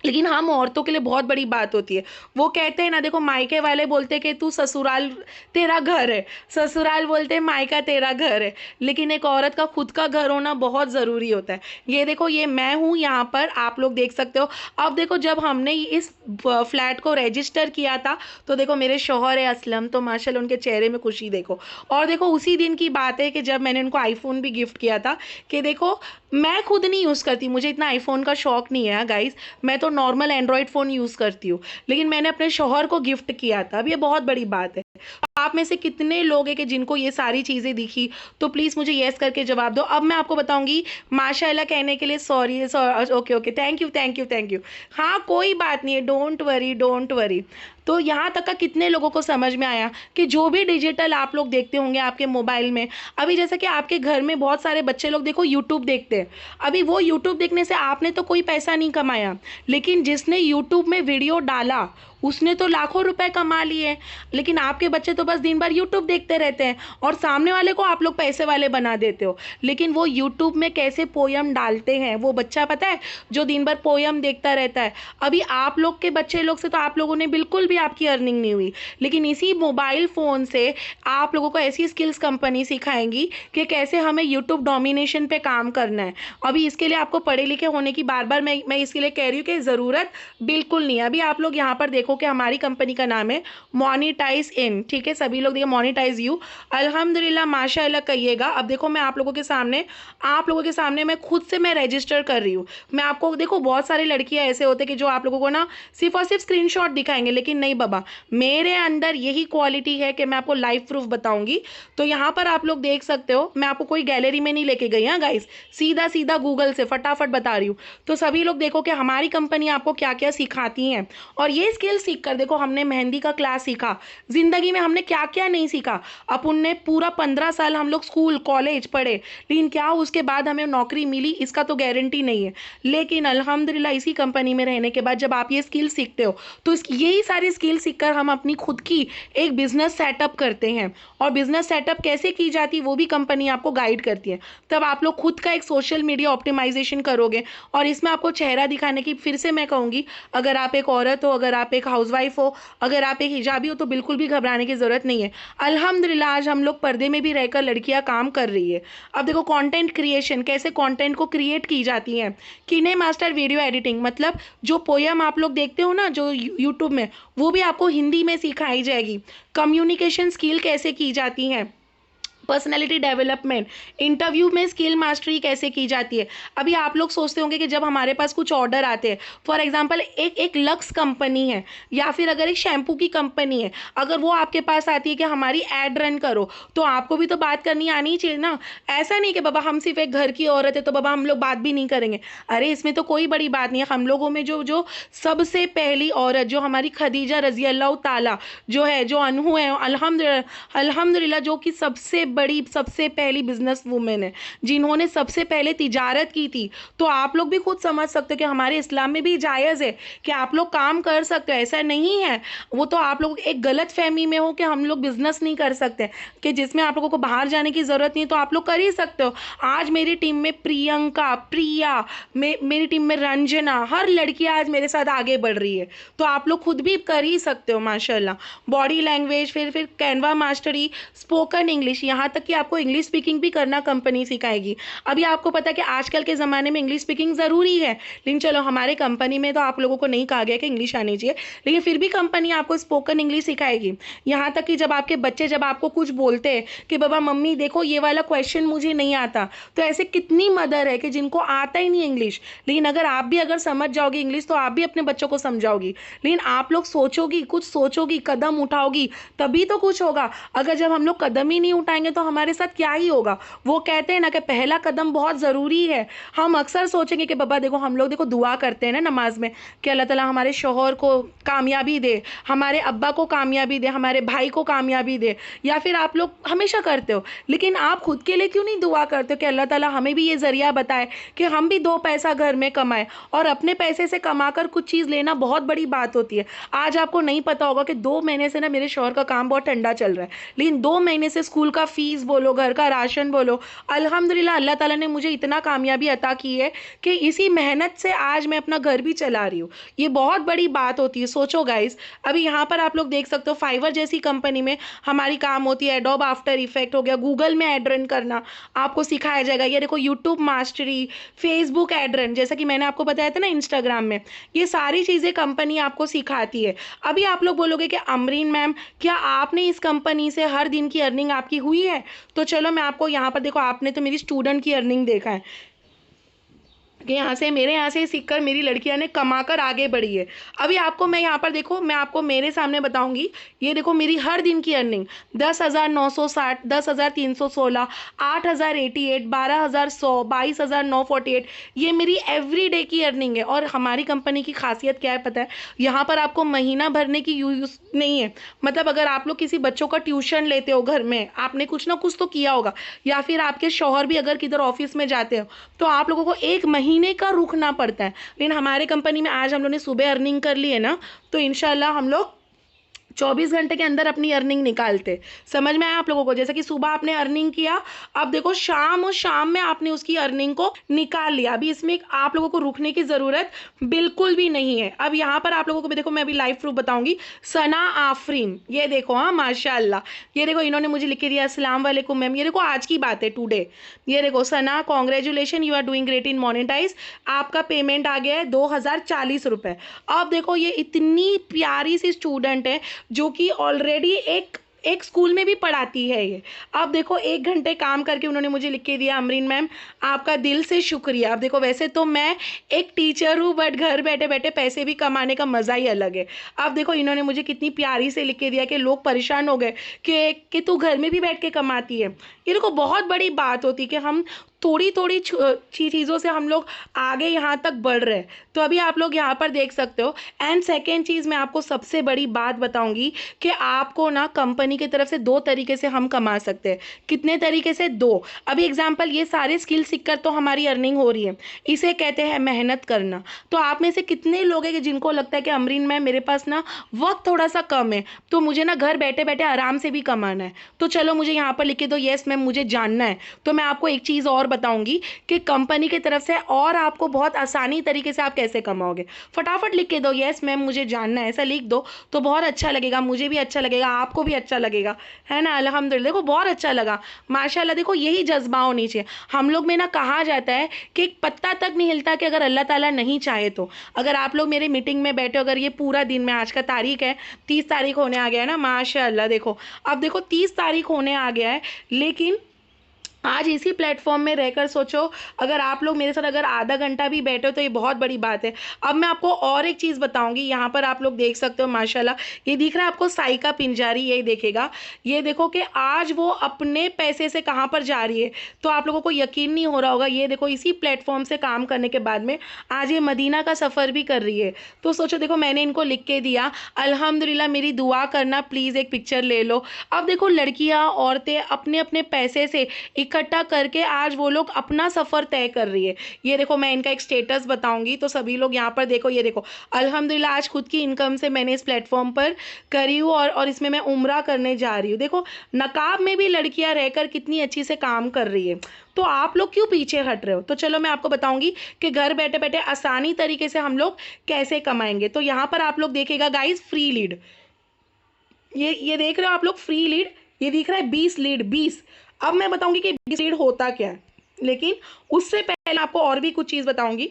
लेकिन हम औरतों के लिए बहुत बड़ी बात होती है। वो कहते हैं ना, देखो मायके वाले बोलते हैं कि तू ससुराल तेरा घर है, ससुराल बोलते हैं मायका तेरा घर है, लेकिन एक औरत का खुद का घर होना बहुत ज़रूरी होता है। ये देखो ये मैं हूँ यहाँ पर, आप लोग देख सकते हो। अब देखो जब हमने इस फ्लैट को रजिस्टर किया था, तो देखो मेरे शौहर है असलम, तो माशाल्लाह उनके चेहरे में खुशी देखो। और देखो उसी दिन की बात है कि जब मैंने उनको आईफोन भी गिफ्ट किया था, कि देखो मैं खुद नहीं यूज़ करती, मुझे इतना आईफोन का शौक़ नहीं है गाइस, मैं तो नॉर्मल एंड्रॉयड फ़ोन यूज़ करती हूँ, लेकिन मैंने अपने शौहर को गिफ्ट किया था। अब ये बहुत बड़ी बात है। आप में से कितने लोग हैं कि जिनको ये सारी चीज़ें दिखी, तो प्लीज़ मुझे येस करके जवाब दो। अब मैं आपको बताऊंगी माशाल्लाह कहने के लिए sorry, okay okay, thank you thank you thank you. हाँ कोई बात नहीं है, डोंट वरी डोंट वरी। तो यहाँ तक का कितने लोगों को समझ में आया कि जो भी डिजिटल आप लोग देखते होंगे आपके मोबाइल में, अभी जैसे कि आपके घर में बहुत सारे बच्चे लोग देखो यूट्यूब देखते हैं। अभी वो यूट्यूब देखने से आपने तो कोई पैसा नहीं कमाया, लेकिन जिसने यूट्यूब में वीडियो डाला उसने तो लाखों रुपए कमा लिए। लेकिन आपके बच्चे तो बस दिन भर यूट्यूब देखते रहते हैं और सामने वाले को आप लोग पैसे वाले बना देते हो। लेकिन वो यूट्यूब में कैसे पोयम डालते हैं वो बच्चा पता है, जो दिन भर पोयम देखता रहता है। अभी आप लोग के बच्चे लोग से तो आप लोगों ने बिल्कुल भी आपकी अर्निंग नहीं हुई, लेकिन इसी मोबाइल फ़ोन से आप लोगों को ऐसी स्किल्स कंपनी सिखाएंगी कि कैसे हमें यूट्यूब डोमिनेशन पे काम करना है। अभी इसके लिए आपको पढ़े लिखे होने की बार बार मैं इसके लिए कह रही हूँ कि ज़रूरत बिल्कुल नहीं है। अभी आप लोग यहाँ पर देखो कि हमारी कंपनी का नाम है मोनेटाइज इन, ठीक है, सभी लोग देखिए मोनेटाइज यू, अल्हम्दुलिल्लाह माशाल्लाह कहिएगा। अब देखो मैं आप लोगों के सामने मैं खुद से मैं रजिस्टर कर रही हूँ। मैं आपको देखो बहुत सारी लड़कियां ऐसे होते कि जो आप लोगों को ना सिर्फ और सिर्फ स्क्रीनशॉट दिखाएंगे, लेकिन नहीं बाबा, मेरे अंदर यही क्वालिटी है कि मैं आपको लाइव प्रूफ बताऊंगी। तो यहाँ पर आप लोग देख सकते हो, मैं आपको कोई गैलरी में नहीं लेके गई हाँ गाइस, सीधा सीधा गूगल से फटाफट बता रही हूँ। तो सभी लोग देखो कि हमारी कंपनी आपको क्या क्या सिखाती है। और ये स्किल सीख कर देखो, हमने मेहंदी का क्लास सीखा, जिंदगी में हमने क्या क्या नहीं सीखा। अपन ने पूरा 15 साल हम लोग स्कूल कॉलेज पढ़े, लेकिन क्या उसके बाद हमें नौकरी मिली इसका तो गारंटी नहीं है। लेकिन अल्हम्दुलिल्लाह इसी कंपनी में रहने के बाद जब आप ये स्किल सीखते हो, तो यही सारी स्किल सीखकर हम अपनी खुद की एक बिजनेस सेटअप करते हैं। और बिजनेस सेटअप कैसे की जाती है वो भी कंपनी आपको गाइड करती है। तब आप लोग खुद का एक सोशल मीडिया ऑप्टिमाइजेशन करोगे। और इसमें आपको चेहरा दिखाने की फिर से मैं कहूँगी, अगर आप एक औरत हो, अगर आप एक हाउसवाइफ हो, अगर आप एक हिजाबी हो, तो बिल्कुल भी घबराने की ज़रूरत नहीं है। अल्हम्दुलिल्लाह आज हम लोग पर्दे में भी रहकर लड़कियां काम कर रही है। अब देखो कंटेंट क्रिएशन, कैसे कंटेंट को क्रिएट की जाती है। किने मास्टर वीडियो एडिटिंग, मतलब जो पोयम आप लोग देखते हो ना जो यूट्यूब में, वो भी आपको हिंदी में सिखाई जाएगी। कम्युनिकेशन स्किल कैसे की जाती है, पर्सनैलिटी डेवलपमेंट, इंटरव्यू में स्किल मास्टरी कैसे की जाती है। अभी आप लोग सोचते होंगे कि जब हमारे पास कुछ ऑर्डर आते हैं, फॉर एग्जांपल एक लक्स कंपनी है या फिर अगर एक शैम्पू की कंपनी है, अगर वो आपके पास आती है कि हमारी ऐड रन करो, तो आपको भी तो बात करनी आनी चाहिए ना। ऐसा नहीं कि बाबा हम सिर्फ एक घर की औरत है तो बाबा हम लोग बात भी नहीं करेंगे। अरे इसमें तो कोई बड़ी बात नहीं है। हम लोगों में जो जो सबसे पहली औरत जो हमारी खदीजा रजी अल्लाह ताला जो है, जो अनहु है, अल्हम्दुलिल्लाह जो कि सबसे पहली बिजनेस वूमेन है, जिन्होंने सबसे पहले तिजारत की थी। तो आप लोग भी खुद समझ सकते हो कि हमारे इस्लाम में भी जायज़ है कि आप लोग काम कर सकते हो, ऐसा नहीं है। वो तो आप लोग एक गलत फहमी में हो कि हम लोग बिजनेस नहीं कर सकते, कि जिसमें आप लोगों को बाहर जाने की ज़रूरत नहीं, तो आप लोग कर ही सकते हो। आज मेरी टीम में प्रियंका, प्रिया, मेरी टीम में रंजना, हर लड़की आज मेरे साथ आगे बढ़ रही है। तो आप लोग खुद भी कर ही सकते हो माशाल्लाह। बॉडी लैंग्वेज, फिर कैनवा मास्टरी, स्पोकन इंग्लिश, यहाँ यहाँ तक कि आपको इंग्लिश स्पीकिंग भी करना कंपनी सिखाएगी। अभी आपको पता है कि आजकल के ज़माने में इंग्लिश स्पीकिंग ज़रूरी है, लेकिन चलो हमारे कंपनी में तो आप लोगों को नहीं कहा गया कि इंग्लिश आनी चाहिए, लेकिन फिर भी कंपनी आपको स्पोकन इंग्लिश सिखाएगी। यहाँ तक कि जब आपके बच्चे जब आपको कुछ बोलते हैं कि बाबा मम्मी देखो ये वाला क्वेश्चन मुझे नहीं आता, तो ऐसे कितनी मदर है कि जिनको आता ही नहीं इंग्लिश, लेकिन अगर आप भी अगर समझ जाओगी इंग्लिश तो आप भी अपने बच्चों को समझाओगी। लेकिन आप लोग सोचोगी, कुछ सोचोगी, कदम उठाओगी, तभी तो कुछ होगा। अगर जब हम लोग कदम ही नहीं उठाएंगे तो हमारे साथ क्या ही होगा। वो कहते हैं ना कि पहला कदम बहुत ज़रूरी है। हम अक्सर सोचेंगे कि बाबा देखो, हम लोग देखो दुआ करते हैं ना नमाज में कि अल्लाह ताला हमारे शौहर को कामयाबी दे, हमारे अब्बा को कामयाबी दे, हमारे भाई को कामयाबी दे, या फिर आप लोग हमेशा करते हो, लेकिन आप खुद के लिए क्यों नहीं दुआ करते हो कि अल्लाह ताला हमें भी ये ज़रिया बताए कि हम भी दो पैसा घर में कमाएं। और अपने पैसे से कमाकर कुछ चीज़ लेना बहुत बड़ी बात होती है। आज आपको नहीं पता होगा कि 2 महीने से ना मेरे शौहर का काम बहुत ठंडा चल रहा है, लेकिन 2 महीने से स्कूल का फ़ीस बोलो, घर का राशन बोलो, अल्हम्दुलिल्लाह अल्लाह ताला ने मुझे इतना कामयाबी अता की है कि इसी मेहनत से आज मैं अपना घर भी चला रही हूँ। ये बहुत बड़ी बात होती है। सोचो गाइस, अभी यहाँ पर आप लोग देख सकते हो फाइवर जैसी कंपनी में हमारी काम होती है, एडोब आफ्टर इफेक्ट हो गया, गूगल में एड रन करना आपको सिखाया जाएगा। ये देखो YouTube mastery, Facebook ad run, जैसा कि मैंने आपको बताया था ना इंस्टाग्राम में, ये सारी चीज़ें कंपनी आपको सिखाती है। अभी आप लोग बोलोगे कि अमरीन मैम क्या आपने इस कंपनी से हर दिन की अर्निंग आपकी हुई है? तो चलो मैं आपको यहाँ पर देखो, आपने तो मेरी स्टूडेंट की अर्निंग देखा है कि यहाँ से मेरे यहाँ से सीखकर मेरी लड़कियाँ ने कमाकर आगे बढ़ी है। अभी आपको मैं यहाँ पर देखो, मैं आपको मेरे सामने बताऊँगी, ये देखो मेरी हर दिन की अर्निंग 10,960, 10,316, 8,088, 12,100, 22,948, ये मेरी एवरी डे की अर्निंग है। और हमारी कंपनी की खासियत क्या है पता है? यहाँ पर आपको महीना भरने की यूज़ नहीं है। मतलब अगर आप लोग किसी बच्चों का ट्यूशन लेते हो घर में, आपने कुछ ना कुछ तो किया होगा, या फिर आपके शौहर भी अगर किधर ऑफिस में जाते हो, तो आप लोगों को एक महीने का रुकना पड़ता है। लेकिन हमारे कंपनी में आज हम लोगों ने सुबह अर्निंग कर ली है ना, तो इंशाल्लाह हम लोग 24 घंटे के अंदर अपनी अर्निंग निकालते। समझ में आया आप लोगों को? जैसे कि सुबह आपने अर्निंग किया, अब देखो शाम और शाम में आपने उसकी अर्निंग को निकाल लिया। अभी इसमें आप लोगों को रुकने की ज़रूरत बिल्कुल भी नहीं है। अब यहाँ पर आप लोगों को भी देखो, मैं अभी लाइव प्रूफ बताऊंगी। सना आफरीन, ये देखो, हाँ माशाल्लाह, ये देखो इन्होंने मुझे लिख के दिया अस्सलाम वालेकुम मैम। ये देखो आज की बात है, टुडे। ये देखो Sana, congratulation, you are doing great in monetize. आपका पेमेंट आ गया है 2,040 रुपये। अब देखो ये इतनी प्यारी सी स्टूडेंट है जो कि ऑलरेडी एक स्कूल में भी पढ़ाती है ये। अब देखो 1 घंटे काम करके उन्होंने मुझे लिख के दिया, अमरीन मैम आपका दिल से शुक्रिया। अब देखो वैसे तो मैं एक टीचर हूँ, बट घर बैठे बैठे पैसे भी कमाने का मज़ा ही अलग है। अब देखो इन्होंने मुझे कितनी प्यारी से लिख के दिया कि लोग परेशान हो गए कि तू घर में भी बैठ के कमाती है। ये देखो बहुत बड़ी बात होती है कि हम थोड़ी थोड़ी चीज़ों से हम लोग आगे यहाँ तक बढ़ रहे हैं। तो अभी आप लोग यहाँ पर देख सकते हो। एंड सेकेंड चीज़ मैं आपको सबसे बड़ी बात बताऊँगी कि आपको ना कंपनी की तरफ से 2 तरीके से हम कमा सकते हैं। कितने तरीके से? 2। अभी एग्जाम्पल, ये सारे स्किल सीखकर तो हमारी अर्निंग हो रही है, इसे कहते हैं मेहनत करना। तो आप में से कितने लोग हैं कि जिनको लगता है कि अमरीन मैम मेरे पास ना वक्त थोड़ा सा कम है, तो मुझे ना घर बैठे बैठे आराम से भी कमाना है, तो चलो मुझे यहाँ पर लिख के दो येस मैम मुझे जानना है। तो मैं आपको एक चीज़ और बताऊंगी कि कंपनी की तरफ से और आपको बहुत आसानी तरीके से आप कैसे कमाओगे। फटाफट लिख के दो येस मैम मुझे जानना है, ऐसा लिख दो तो बहुत अच्छा लगेगा, मुझे भी अच्छा लगेगा, आपको भी अच्छा लगेगा, है ना। अल्हम्दुलिल्लाह, देखो बहुत अच्छा लगा माशाल्लाह। देखो यही जज्बा होनी चाहिए हम लोग में ना। कहा जाता है कि एक पत्ता तक नहीं हिलता कि अगर अल्लाह ताला नहीं चाहे तो। अगर आप लोग मेरे मीटिंग में बैठे हो, अगर ये पूरा दिन में, आज का तारीख है 30 तारीख होने आ गया है ना, माशाल्लाह देखो, अब देखो 30 तारीख होने आ गया है, लेकिन आज इसी प्लेटफॉर्म में रहकर सोचो, अगर आप लोग मेरे साथ अगर आधा घंटा भी बैठे हो तो ये बहुत बड़ी बात है। अब मैं आपको और एक चीज़ बताऊंगी। यहाँ पर आप लोग देख सकते हो माशाल्लाह, ये दिख रहा है आपको साई का पिंजारी, यही देखेगा। ये देखो कि आज वो अपने पैसे से कहाँ पर जा रही है, तो आप लोगों को यकीन नहीं हो रहा होगा। ये देखो इसी प्लेटफॉर्म से काम करने के बाद में आज ये मदीना का सफ़र भी कर रही है। तो सोचो, देखो मैंने इनको लिख के दिया अल्हम्दुलिल्लाह मेरी दुआ करना, प्लीज़ एक पिक्चर ले लो। अब देखो लड़कियाँ, औरतें अपने अपने पैसे से इकट्ठा करके आज वो लोग अपना सफ़र तय कर रही है। ये देखो मैं इनका एक स्टेटस बताऊंगी तो सभी लोग यहाँ पर देखो, ये देखो अल्हम्दुलिल्लाह आज खुद की इनकम से मैंने इस प्लेटफॉर्म पर करी हूँ, और इसमें मैं उम्रा करने जा रही हूँ। देखो नकाब में भी लड़कियाँ रहकर कितनी अच्छी से काम कर रही है। तो आप लोग क्यों पीछे हट रहे हो? तो चलो मैं आपको बताऊंगी कि घर बैठे बैठे आसानी तरीके से हम लोग कैसे कमाएंगे। तो यहाँ पर आप लोग देखेगा गाइज, फ्री लीड, ये देख रहे हो आप लोग, फ्री लीड, ये दिख रहा है 20 लीड, 20। अब मैं बताऊंगी कि बी लीड होता क्या है, लेकिन उससे पहले आपको और भी कुछ चीज़ बताऊंगी।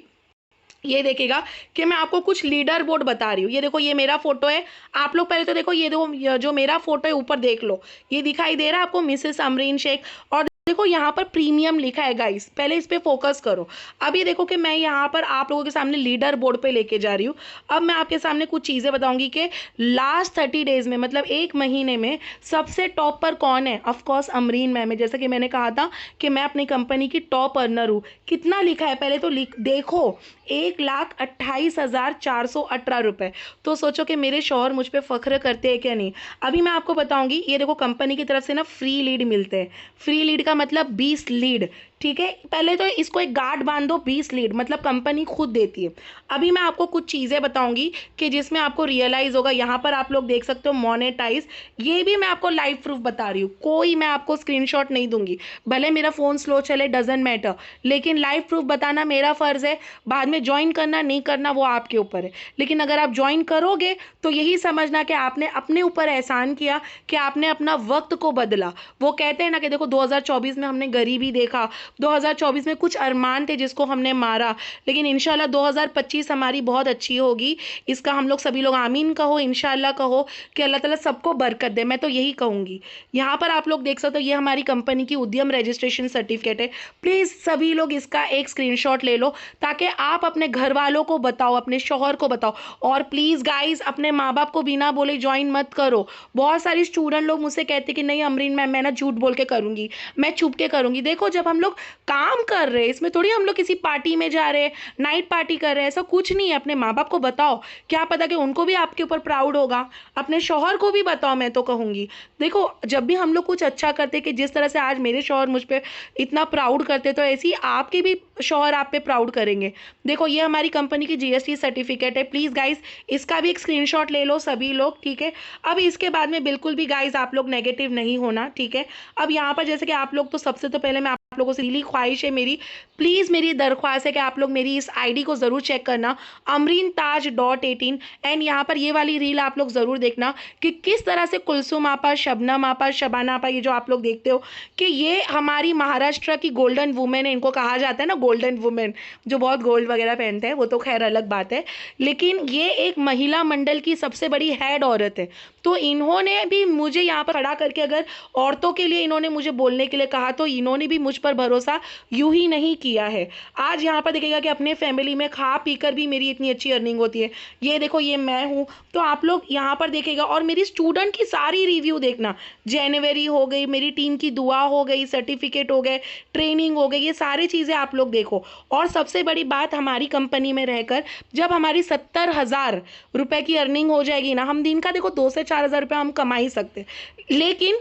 ये देखिएगा कि मैं आपको कुछ लीडर बोर्ड बता रही हूँ। ये देखो, ये मेरा फोटो है। आप लोग पहले तो देखो, ये दो जो मेरा फोटो है ऊपर देख लो, ये दिखाई दे रहा है आपको, मिसेस अमरीन शेख। और देखो यहाँ पर प्रीमियम लिखा है गाइस, पहले इस पे फोकस करो। अब ये देखो कि मैं यहाँ पर आप लोगों के सामने लीडर बोर्ड पे लेके जा रही हूँ। अब मैं आपके सामने कुछ चीज़ें बताऊंगी कि लास्ट 30 डेज में, मतलब एक महीने में सबसे टॉप पर कौन है। ऑफकोर्स अमरीन मैम है, जैसा कि मैंने कहा था कि मैं अपनी कंपनी की टॉप अर्नर हूँ। कितना लिखा है पहले तो देखो, 1,28,418 रुपये। तो सोचो कि मेरे शौहर मुझ पे फख्र करते हैं क्या नहीं। अभी मैं आपको बताऊंगी, ये देखो कंपनी की तरफ से ना फ्री लीड मिलते हैं। फ्री लीड का मतलब 20 लीड, ठीक है। पहले तो इसको एक गार्ड बांध दो, 20 लीड मतलब कंपनी खुद देती है। अभी मैं आपको कुछ चीज़ें बताऊंगी कि जिसमें आपको रियलाइज होगा। यहाँ पर आप लोग देख सकते हो मोनेटाइज, ये भी मैं आपको लाइव प्रूफ बता रही हूँ, कोई मैं आपको स्क्रीनशॉट नहीं दूंगी। भले मेरा फ़ोन स्लो चले, डजेंट मैटर, लेकिन लाइव प्रूफ बताना मेरा फ़र्ज़ है। बाद में ज्वाइन करना नहीं करना वो आपके ऊपर है, लेकिन अगर आप ज्वाइन करोगे तो यही समझना कि आपने अपने ऊपर एहसान किया, कि आपने अपना वक्त को बदला। वो कहते हैं ना कि देखो 2024 में हमने गरीबी देखा, 2024 में कुछ अरमान थे जिसको हमने मारा, लेकिन इंशाल्लाह 2025 हमारी बहुत अच्छी होगी। इसका हम लोग सभी लोग आमीन कहो, इंशाल्लाह कहो कि अल्लाह ताला सबको बरकत दे। मैं तो यही कहूँगी। यहाँ पर आप लोग देख सकते हो, ये हमारी कंपनी की उद्यम रजिस्ट्रेशन सर्टिफिकेट है। प्लीज़ सभी लोग इसका एक स्क्रीनशॉट ले लो, ताकि आप अपने घर वालों को बताओ, अपने शौहर को बताओ। और प्लीज़ गाइज, अपने माँ बाप को बिना बोले ज्वाइन मत करो। बहुत सारी स्टूडेंट लोग मुझसे कहते कि नहीं अमरीन मैम, मैं ना झूठ बोल के करूँगी, मैं छुप के करूँगी। देखो, जब हम लोग काम कर रहे हैं, इसमें थोड़ी हम लोग किसी पार्टी में जा रहे हैं, नाइट पार्टी कर रहे हैं, ऐसा कुछ नहीं है। अपने माँ बाप को बताओ, क्या पता कि उनको भी आपके ऊपर प्राउड होगा। अपने शौहर को भी बताओ, मैं तो कहूँगी। देखो, जब भी हम लोग कुछ अच्छा करते, कि जिस तरह से आज मेरे शौहर मुझ पर इतना प्राउड करते, तो ऐसे ही आपके भी शौहर आप पे प्राउड करेंगे। देखो, ये हमारी कंपनी की जीएसटी सर्टिफिकेट है। प्लीज़ गाइज, इसका भी एक स्क्रीनशॉट ले लो सभी लोग, ठीक है। अब इसके बाद में बिल्कुल भी गाइज आप लोग नेगेटिव नहीं होना, ठीक है। अब यहाँ पर जैसे कि आप लोग, तो सबसे तो पहले मैं आप लोगों से दिली ख्वाहिश है मेरी, प्लीज़ मेरी दरख्वास्त है कि आप लोग मेरी इस आईडी को ज़रूर चेक करना, amreentaj.18। एंड यहाँ पर ये वाली रील आप लोग ज़रूर देखना कि किस तरह से कुलसुम आपा, शबनम आपा, शबाना आपा, ये जो आप लोग देखते हो कि ये हमारी महाराष्ट्र की गोल्डन वुमेन है। इनको कहा जाता है ना गोल्डन वुमेन, जो बहुत गोल्ड वगैरह पहनते हैं, वो तो खैर अलग बात है, लेकिन ये एक महिला मंडल की सबसे बड़ी हेड औरत है। तो इन्होंने भी मुझे यहाँ पर खड़ा करके, अगर औरतों के लिए इन्होंने मुझे बोलने के लिए कहा, तो इन्होंने भी मुझ पर भरोसा यूं ही नहीं किया है। आज यहाँ पर देखिएगा कि अपने फैमिली में खा पी कर भी मेरी इतनी अच्छी अर्निंग होती है। ये देखो, ये मैं हूँ। तो आप लोग यहाँ पर देखिएगा, और मेरी स्टूडेंट की सारी रिव्यू देखना। जनवरी हो गई, मेरी टीम की दुआ हो गई, सर्टिफिकेट हो गए, ट्रेनिंग हो गई, ये सारी चीज़ें आप लोग देखो। और सबसे बड़ी बात, हमारी कंपनी में रहकर जब हमारी 70,000 रुपए की अर्निंग हो जाएगी ना, हम दिन का देखो 2 से 4 हज़ार रुपये हम कमा ही सकते हैं। लेकिन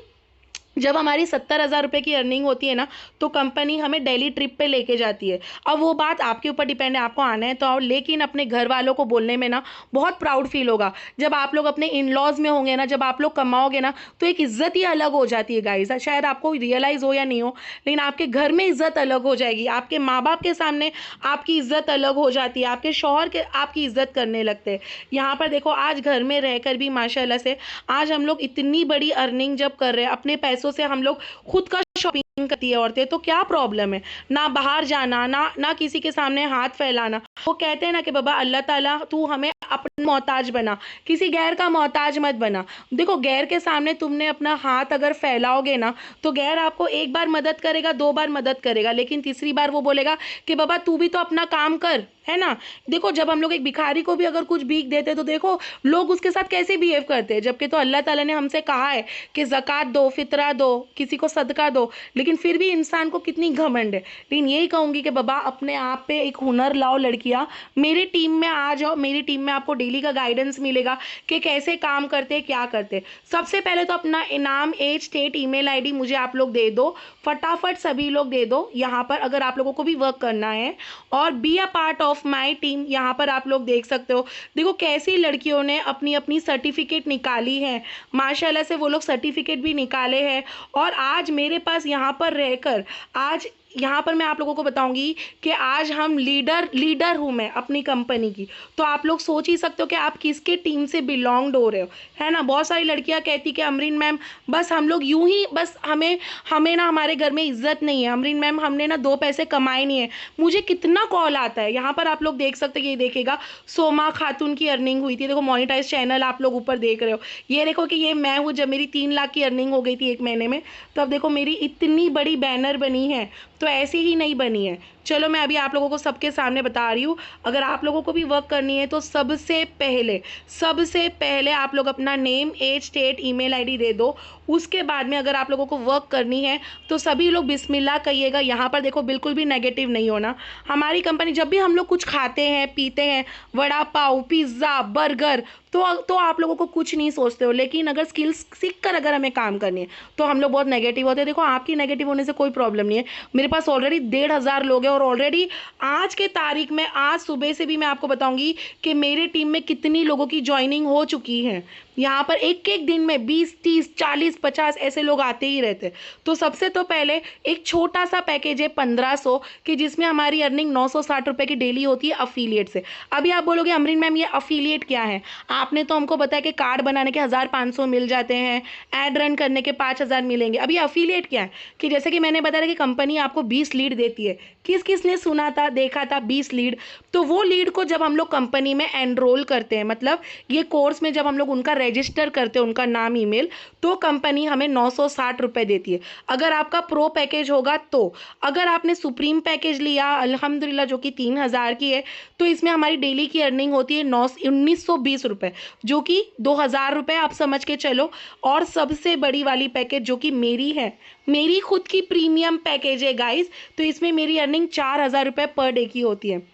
जब हमारी 70,000 रुपये की अर्निंग होती है ना, तो कंपनी हमें दिल्ली ट्रिप पे लेके जाती है। अब वो बात आपके ऊपर डिपेंड है, आपको आना है तो आओ, लेकिन अपने घर वालों को बोलने में ना बहुत प्राउड फील होगा। जब आप लोग अपने इन लॉज में होंगे ना, जब आप लोग कमाओगे ना, तो एक इज्जत ही अलग हो जाती है गाइस। शायद आपको रियलाइज़ हो या नहीं हो, लेकिन आपके घर में इज्जत अलग हो जाएगी। आपके माँ बाप के सामने आपकी इज्जत अलग हो जाती है, आपके शौहर के आपकी इज्जत करने लगते हैं। यहाँ पर देखो, आज घर में रहकर भी माशाल्लाह से आज हम लोग इतनी बड़ी अर्निंग जब कर रहे हैं, अपने पैसों से हम लोग खुद का शॉपिंग करती है औरतें, तो क्या प्रॉब्लम है। ना बाहर जाना, ना किसी के सामने हाथ फैलाना। वो कहते हैं ना कि बाबा अल्लाह ताला तू हमें अपना मोहताज बना, किसी गैर का मोहताज मत बना। देखो, गैर के सामने तुमने अपना हाथ अगर फैलाओगे ना, तो गैर आपको एक बार मदद करेगा, 2 बार मदद करेगा, लेकिन तीसरी बार वो बोलेगा कि बाबा तू भी तो अपना काम कर, है ना। देखो, जब हम लोग एक भिखारी को भी अगर कुछ भीख देते, तो देखो लोग उसके साथ कैसे बिहेव करते हैं, जबकि तो अल्लाह ताला ने हमसे कहा है कि ज़कात दो, फितरा दो, किसी को सदका दो, लेकिन फिर भी इंसान को कितनी घमंड है। लेकिन यही कहूँगी कि बाबा अपने आप पे एक हुनर लाओ लड़कियाँ, मेरी टीम में आ जाओ। मेरी टीम में आपको डेली का गाइडेंस मिलेगा कि कैसे काम करते, क्या करते। सबसे पहले तो अपना इनाम, एज, स्टेट, ईमेल आईडी मुझे आप लोग दे दो, फटाफट सभी लोग दे दो यहाँ पर, अगर आप लोगों को भी वर्क करना है। और be a part of my team. यहाँ पर आप लोग देख सकते हो, देखो कैसी लड़कियों ने अपनी अपनी सर्टिफिकेट निकाली है, माशाल्लाह से वो लोग सर्टिफिकेट भी निकाले हैं। और आज मेरे पास यहाँ पर रहकर आज यहाँ पर मैं आप लोगों को बताऊंगी कि आज हम लीडर हूँ मैं अपनी कंपनी की। तो आप लोग सोच ही सकते हो कि आप किसके टीम से बिलोंग्ड हो रहे हो, है ना। बहुत सारी लड़कियाँ कहती कि अमरीन मैम बस हम लोग यूं ही बस हमें हमें ना हमारे घर में इज्जत नहीं है, अमरीन मैम हमने ना 2 पैसे कमाए नहीं है। मुझे कितना कॉल आता है। यहाँ पर आप लोग देख सकते हो, ये देखेगा सोमा खातून की अर्निंग हुई थी, देखो मोनिटाइज चैनल आप लोग ऊपर देख रहे हो। ये देखो कि ये मैं हूँ जब मेरी 3 लाख की अर्निंग हो गई थी 1 महीने में। तो अब देखो मेरी इतनी बड़ी बैनर बनी है, तो ऐसी ही नहीं बनी है। चलो मैं अभी आप लोगों को सबके सामने बता रही हूँ। अगर आप लोगों को भी वर्क करनी है तो सबसे पहले आप लोग अपना name, age, state, email ID दे दो। उसके बाद में अगर आप लोगों को वर्क करनी है तो सभी लोग बिस्मिल्लाह कहिएगा। यहाँ पर देखो बिल्कुल भी नेगेटिव नहीं होना। हमारी कंपनी जब भी हम लोग कुछ खाते हैं पीते हैं, वड़ा पाव, पिज़्ज़ा, बर्गर, तो आप लोगों को कुछ नहीं सोचते हो। लेकिन अगर स्किल्स सीख कर अगर हमें काम करनी है तो हम लोग बहुत नेगेटिव होते हैं। देखो आपकी नेगेटिव होने से कोई प्रॉब्लम नहीं है। मेरे पास ऑलरेडी 1,500 लोग हैं और ऑलरेडी आज के तारीख में, आज सुबह से भी मैं आपको बताऊंगी कि मेरे टीम में कितनी लोगों की ज्वाइनिंग हो चुकी है। यहाँ पर एक एक दिन में 20, 30, 40, 50 ऐसे लोग आते ही रहते। तो सबसे तो पहले एक छोटा सा पैकेज है 1500 कि जिसमें हमारी अर्निंग 960 रुपये की डेली होती है अफिलिएट से। अभी आप बोलोगे अमरीन मैम ये अफिलिएट क्या है? आपने तो हमको बताया कि कार्ड बनाने के 1500 मिल जाते हैं, ऐड रन करने के 5000 मिलेंगे। अभी अफिलिएट क्या है कि जैसे कि मैंने बताया कि कंपनी आपको 20 लीड देती है। किस किसने सुना था, देखा था 20 लीड? तो वो लीड को जब हम लोग कंपनी में एनरोल करते हैं, मतलब ये कोर्स में जब हम लोग उनका रजिस्टर करते हैं, उनका नाम, ईमेल, तो कंपनी हमें 960 रुपये देती है। अगर आपका प्रो पैकेज होगा तो। अगर आपने सुप्रीम पैकेज लिया अल्हम्दुलिल्लाह जो कि 3000 की है, तो इसमें हमारी डेली की अर्निंग होती है 1920 रुपये, जो कि 2000 रुपये आप समझ के चलो। और सबसे बड़ी वाली पैकेज जो कि मेरी है, मेरी खुद की प्रीमियम पैकेज है गाइस, तो इसमें मेरी अर्निंग 4000 रुपये पर डे की होती है।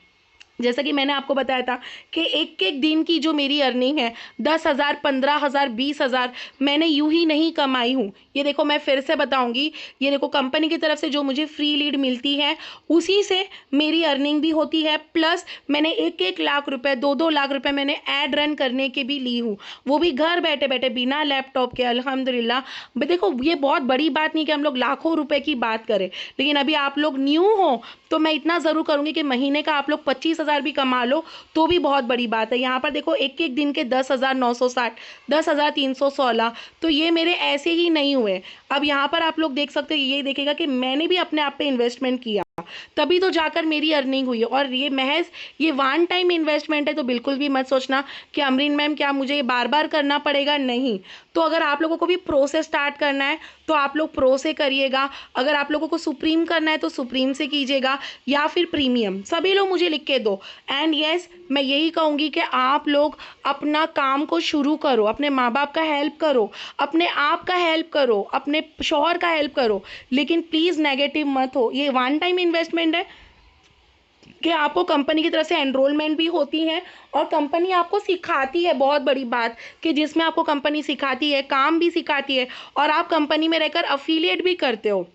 जैसा कि मैंने आपको बताया था कि एक एक दिन की जो मेरी अर्निंग है 10,000, 15,000, 20,000 मैंने यूं ही नहीं कमाई हूँ। ये देखो मैं फिर से बताऊंगी, ये देखो कंपनी की तरफ से जो मुझे फ्री लीड मिलती है उसी से मेरी अर्निंग भी होती है। प्लस मैंने 1-1 लाख रुपए, 2-2 लाख रुपए मैंने ऐड रन करने के भी ली हूँ, वो भी घर बैठे बैठे बिना लैपटॉप के अल्हम्दुलिल्लाह। देखो ये बहुत बड़ी बात नहीं कि हम लोग लाखों रुपए की बात करें, लेकिन अभी आप लोग न्यू हो तो मैं इतना ज़रूर करूँगी कि महीने का आप लोग 25,000 भी कमा लो तो भी बहुत बड़ी बात है। यहाँ पर देखो एक एक दिन के 10,960, 10,316, तो ये मेरे ऐसे ही नहीं हुए। अब यहाँ पर आप लोग देख सकते हो, ये देखेगा कि मैंने भी अपने आप पे इन्वेस्टमेंट किया, तभी तो जाकर मेरी अर्निंग हुई है। और ये महज ये वन टाइम इन्वेस्टमेंट है, तो बिल्कुल भी मत सोचना कि अमरीन मैम क्या मुझे ये बार बार करना पड़ेगा, नहीं। तो अगर आप लोगों को भी प्रो से स्टार्ट करना है तो आप लोग प्रो से करिएगा। अगर आप लोगों को सुप्रीम करना है तो सुप्रीम से कीजिएगा, या फिर प्रीमियम। सभी लोग मुझे लिख के दो। एंड यस, मैं यही कहूँगी कि आप लोग अपना काम को शुरू करो, अपने माँ बाप का हेल्प करो, अपने आप का हेल्प करो, अपने शौहर का हेल्प करो, लेकिन प्लीज़ नेगेटिव मत हो। ये वन टाइम इन्वेस्टमेंट है कि आपको कंपनी की तरफ से एनरोलमेंट भी होती है और कंपनी आपको सिखाती है, बहुत बड़ी बात, कि जिसमें आपको कंपनी सिखाती है, काम भी सिखाती है, और आप कंपनी में रहकर अफिलिएट भी करते हो,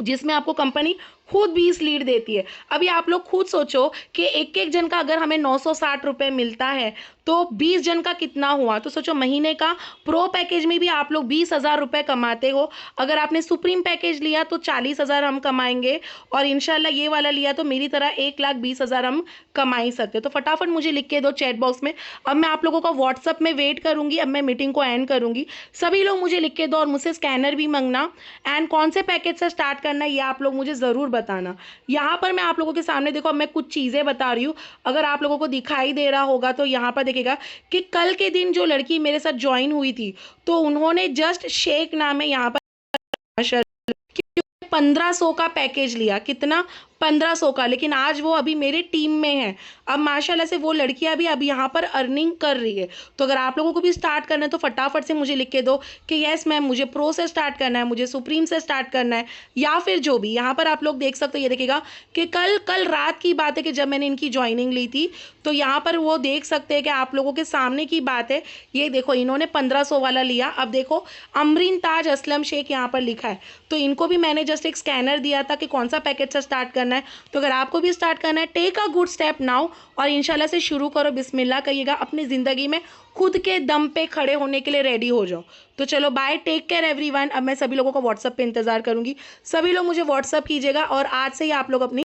जिसमें आपको कंपनी खुद 20 लीड देती है। अभी आप लोग खुद सोचो कि एक एक जन का अगर हमें 960 रुपये मिलता है तो 20 जन का कितना हुआ। तो सोचो महीने का प्रो पैकेज में भी आप लोग 20,000 रुपये कमाते हो। अगर आपने सुप्रीम पैकेज लिया तो 40,000 हम कमाएंगे, और इंशाल्लाह ये वाला लिया तो मेरी तरह 1,20,000 हम कमा ही सकते। तो फटाफट मुझे लिख के दो चैट बॉक्स में। अब मैं आप लोगों का व्हाट्सअप में वेट करूँगी। अब मैं मीटिंग को एंड करूँगी, सभी लोग मुझे लिख के दो और मुझसे स्कैनर भी मंगना। एंड कौन से पैकेज से स्टार्ट करना है ये आप लोग मुझे ज़रूर बताना। यहाँ पर मैं आप लोगों के सामने देखो, मैं कुछ चीज़ें बता रही हूँ, अगर आप लोगों को दिखाई दे रहा होगा तो यहाँ पर देखिएगा कि कल के दिन जो लड़की मेरे साथ ज्वाइन हुई थी तो उन्होंने जस्ट शेख नाम है यहाँ पर 1500 का पैकेज लिया। कितना? 1500 का। लेकिन आज वो अभी मेरे टीम में है। अब माशाल्लाह से वो लड़कियां भी अब यहाँ पर अर्निंग कर रही है। तो अगर आप लोगों को भी स्टार्ट करना है तो फटाफट से मुझे लिख के दो कि यस मैम मुझे प्रो से स्टार्ट करना है, मुझे सुप्रीम से स्टार्ट करना है, या फिर जो भी। यहाँ पर आप लोग देख सकते हो, ये देखिएगा कि कल रात की बात है कि जब मैंने इनकी ज्वाइनिंग ली थी, तो यहाँ पर वो देख सकते हैं कि आप लोगों के सामने की बात है। ये देखो इन्होंने 1500 वाला लिया। अब देखो अमरीन ताज असलम शेख यहाँ पर लिखा है, तो इनको भी मैंने जस्ट एक स्कैनर दिया था कि कौन सा पैकेज से स्टार्ट करना करना है। तो अगर आपको भी स्टार्ट करना है, take a good step now और इंशाल्लाह से शुरू करो, बिस्मिल्लाह कहिएगा, अपनी ज़िंदगी में खुद के दम पे खड़े होने के लिए रेडी हो जाओ। तो चलो बाय, टेक केयर एवरीवन। अब मैं सभी लोगों को व्हाट्सअप पे इंतज़ार करूँगी, सभी लोग मुझे व्हाट्सअप कीजिएगा और आज से ही आप लोग अपनी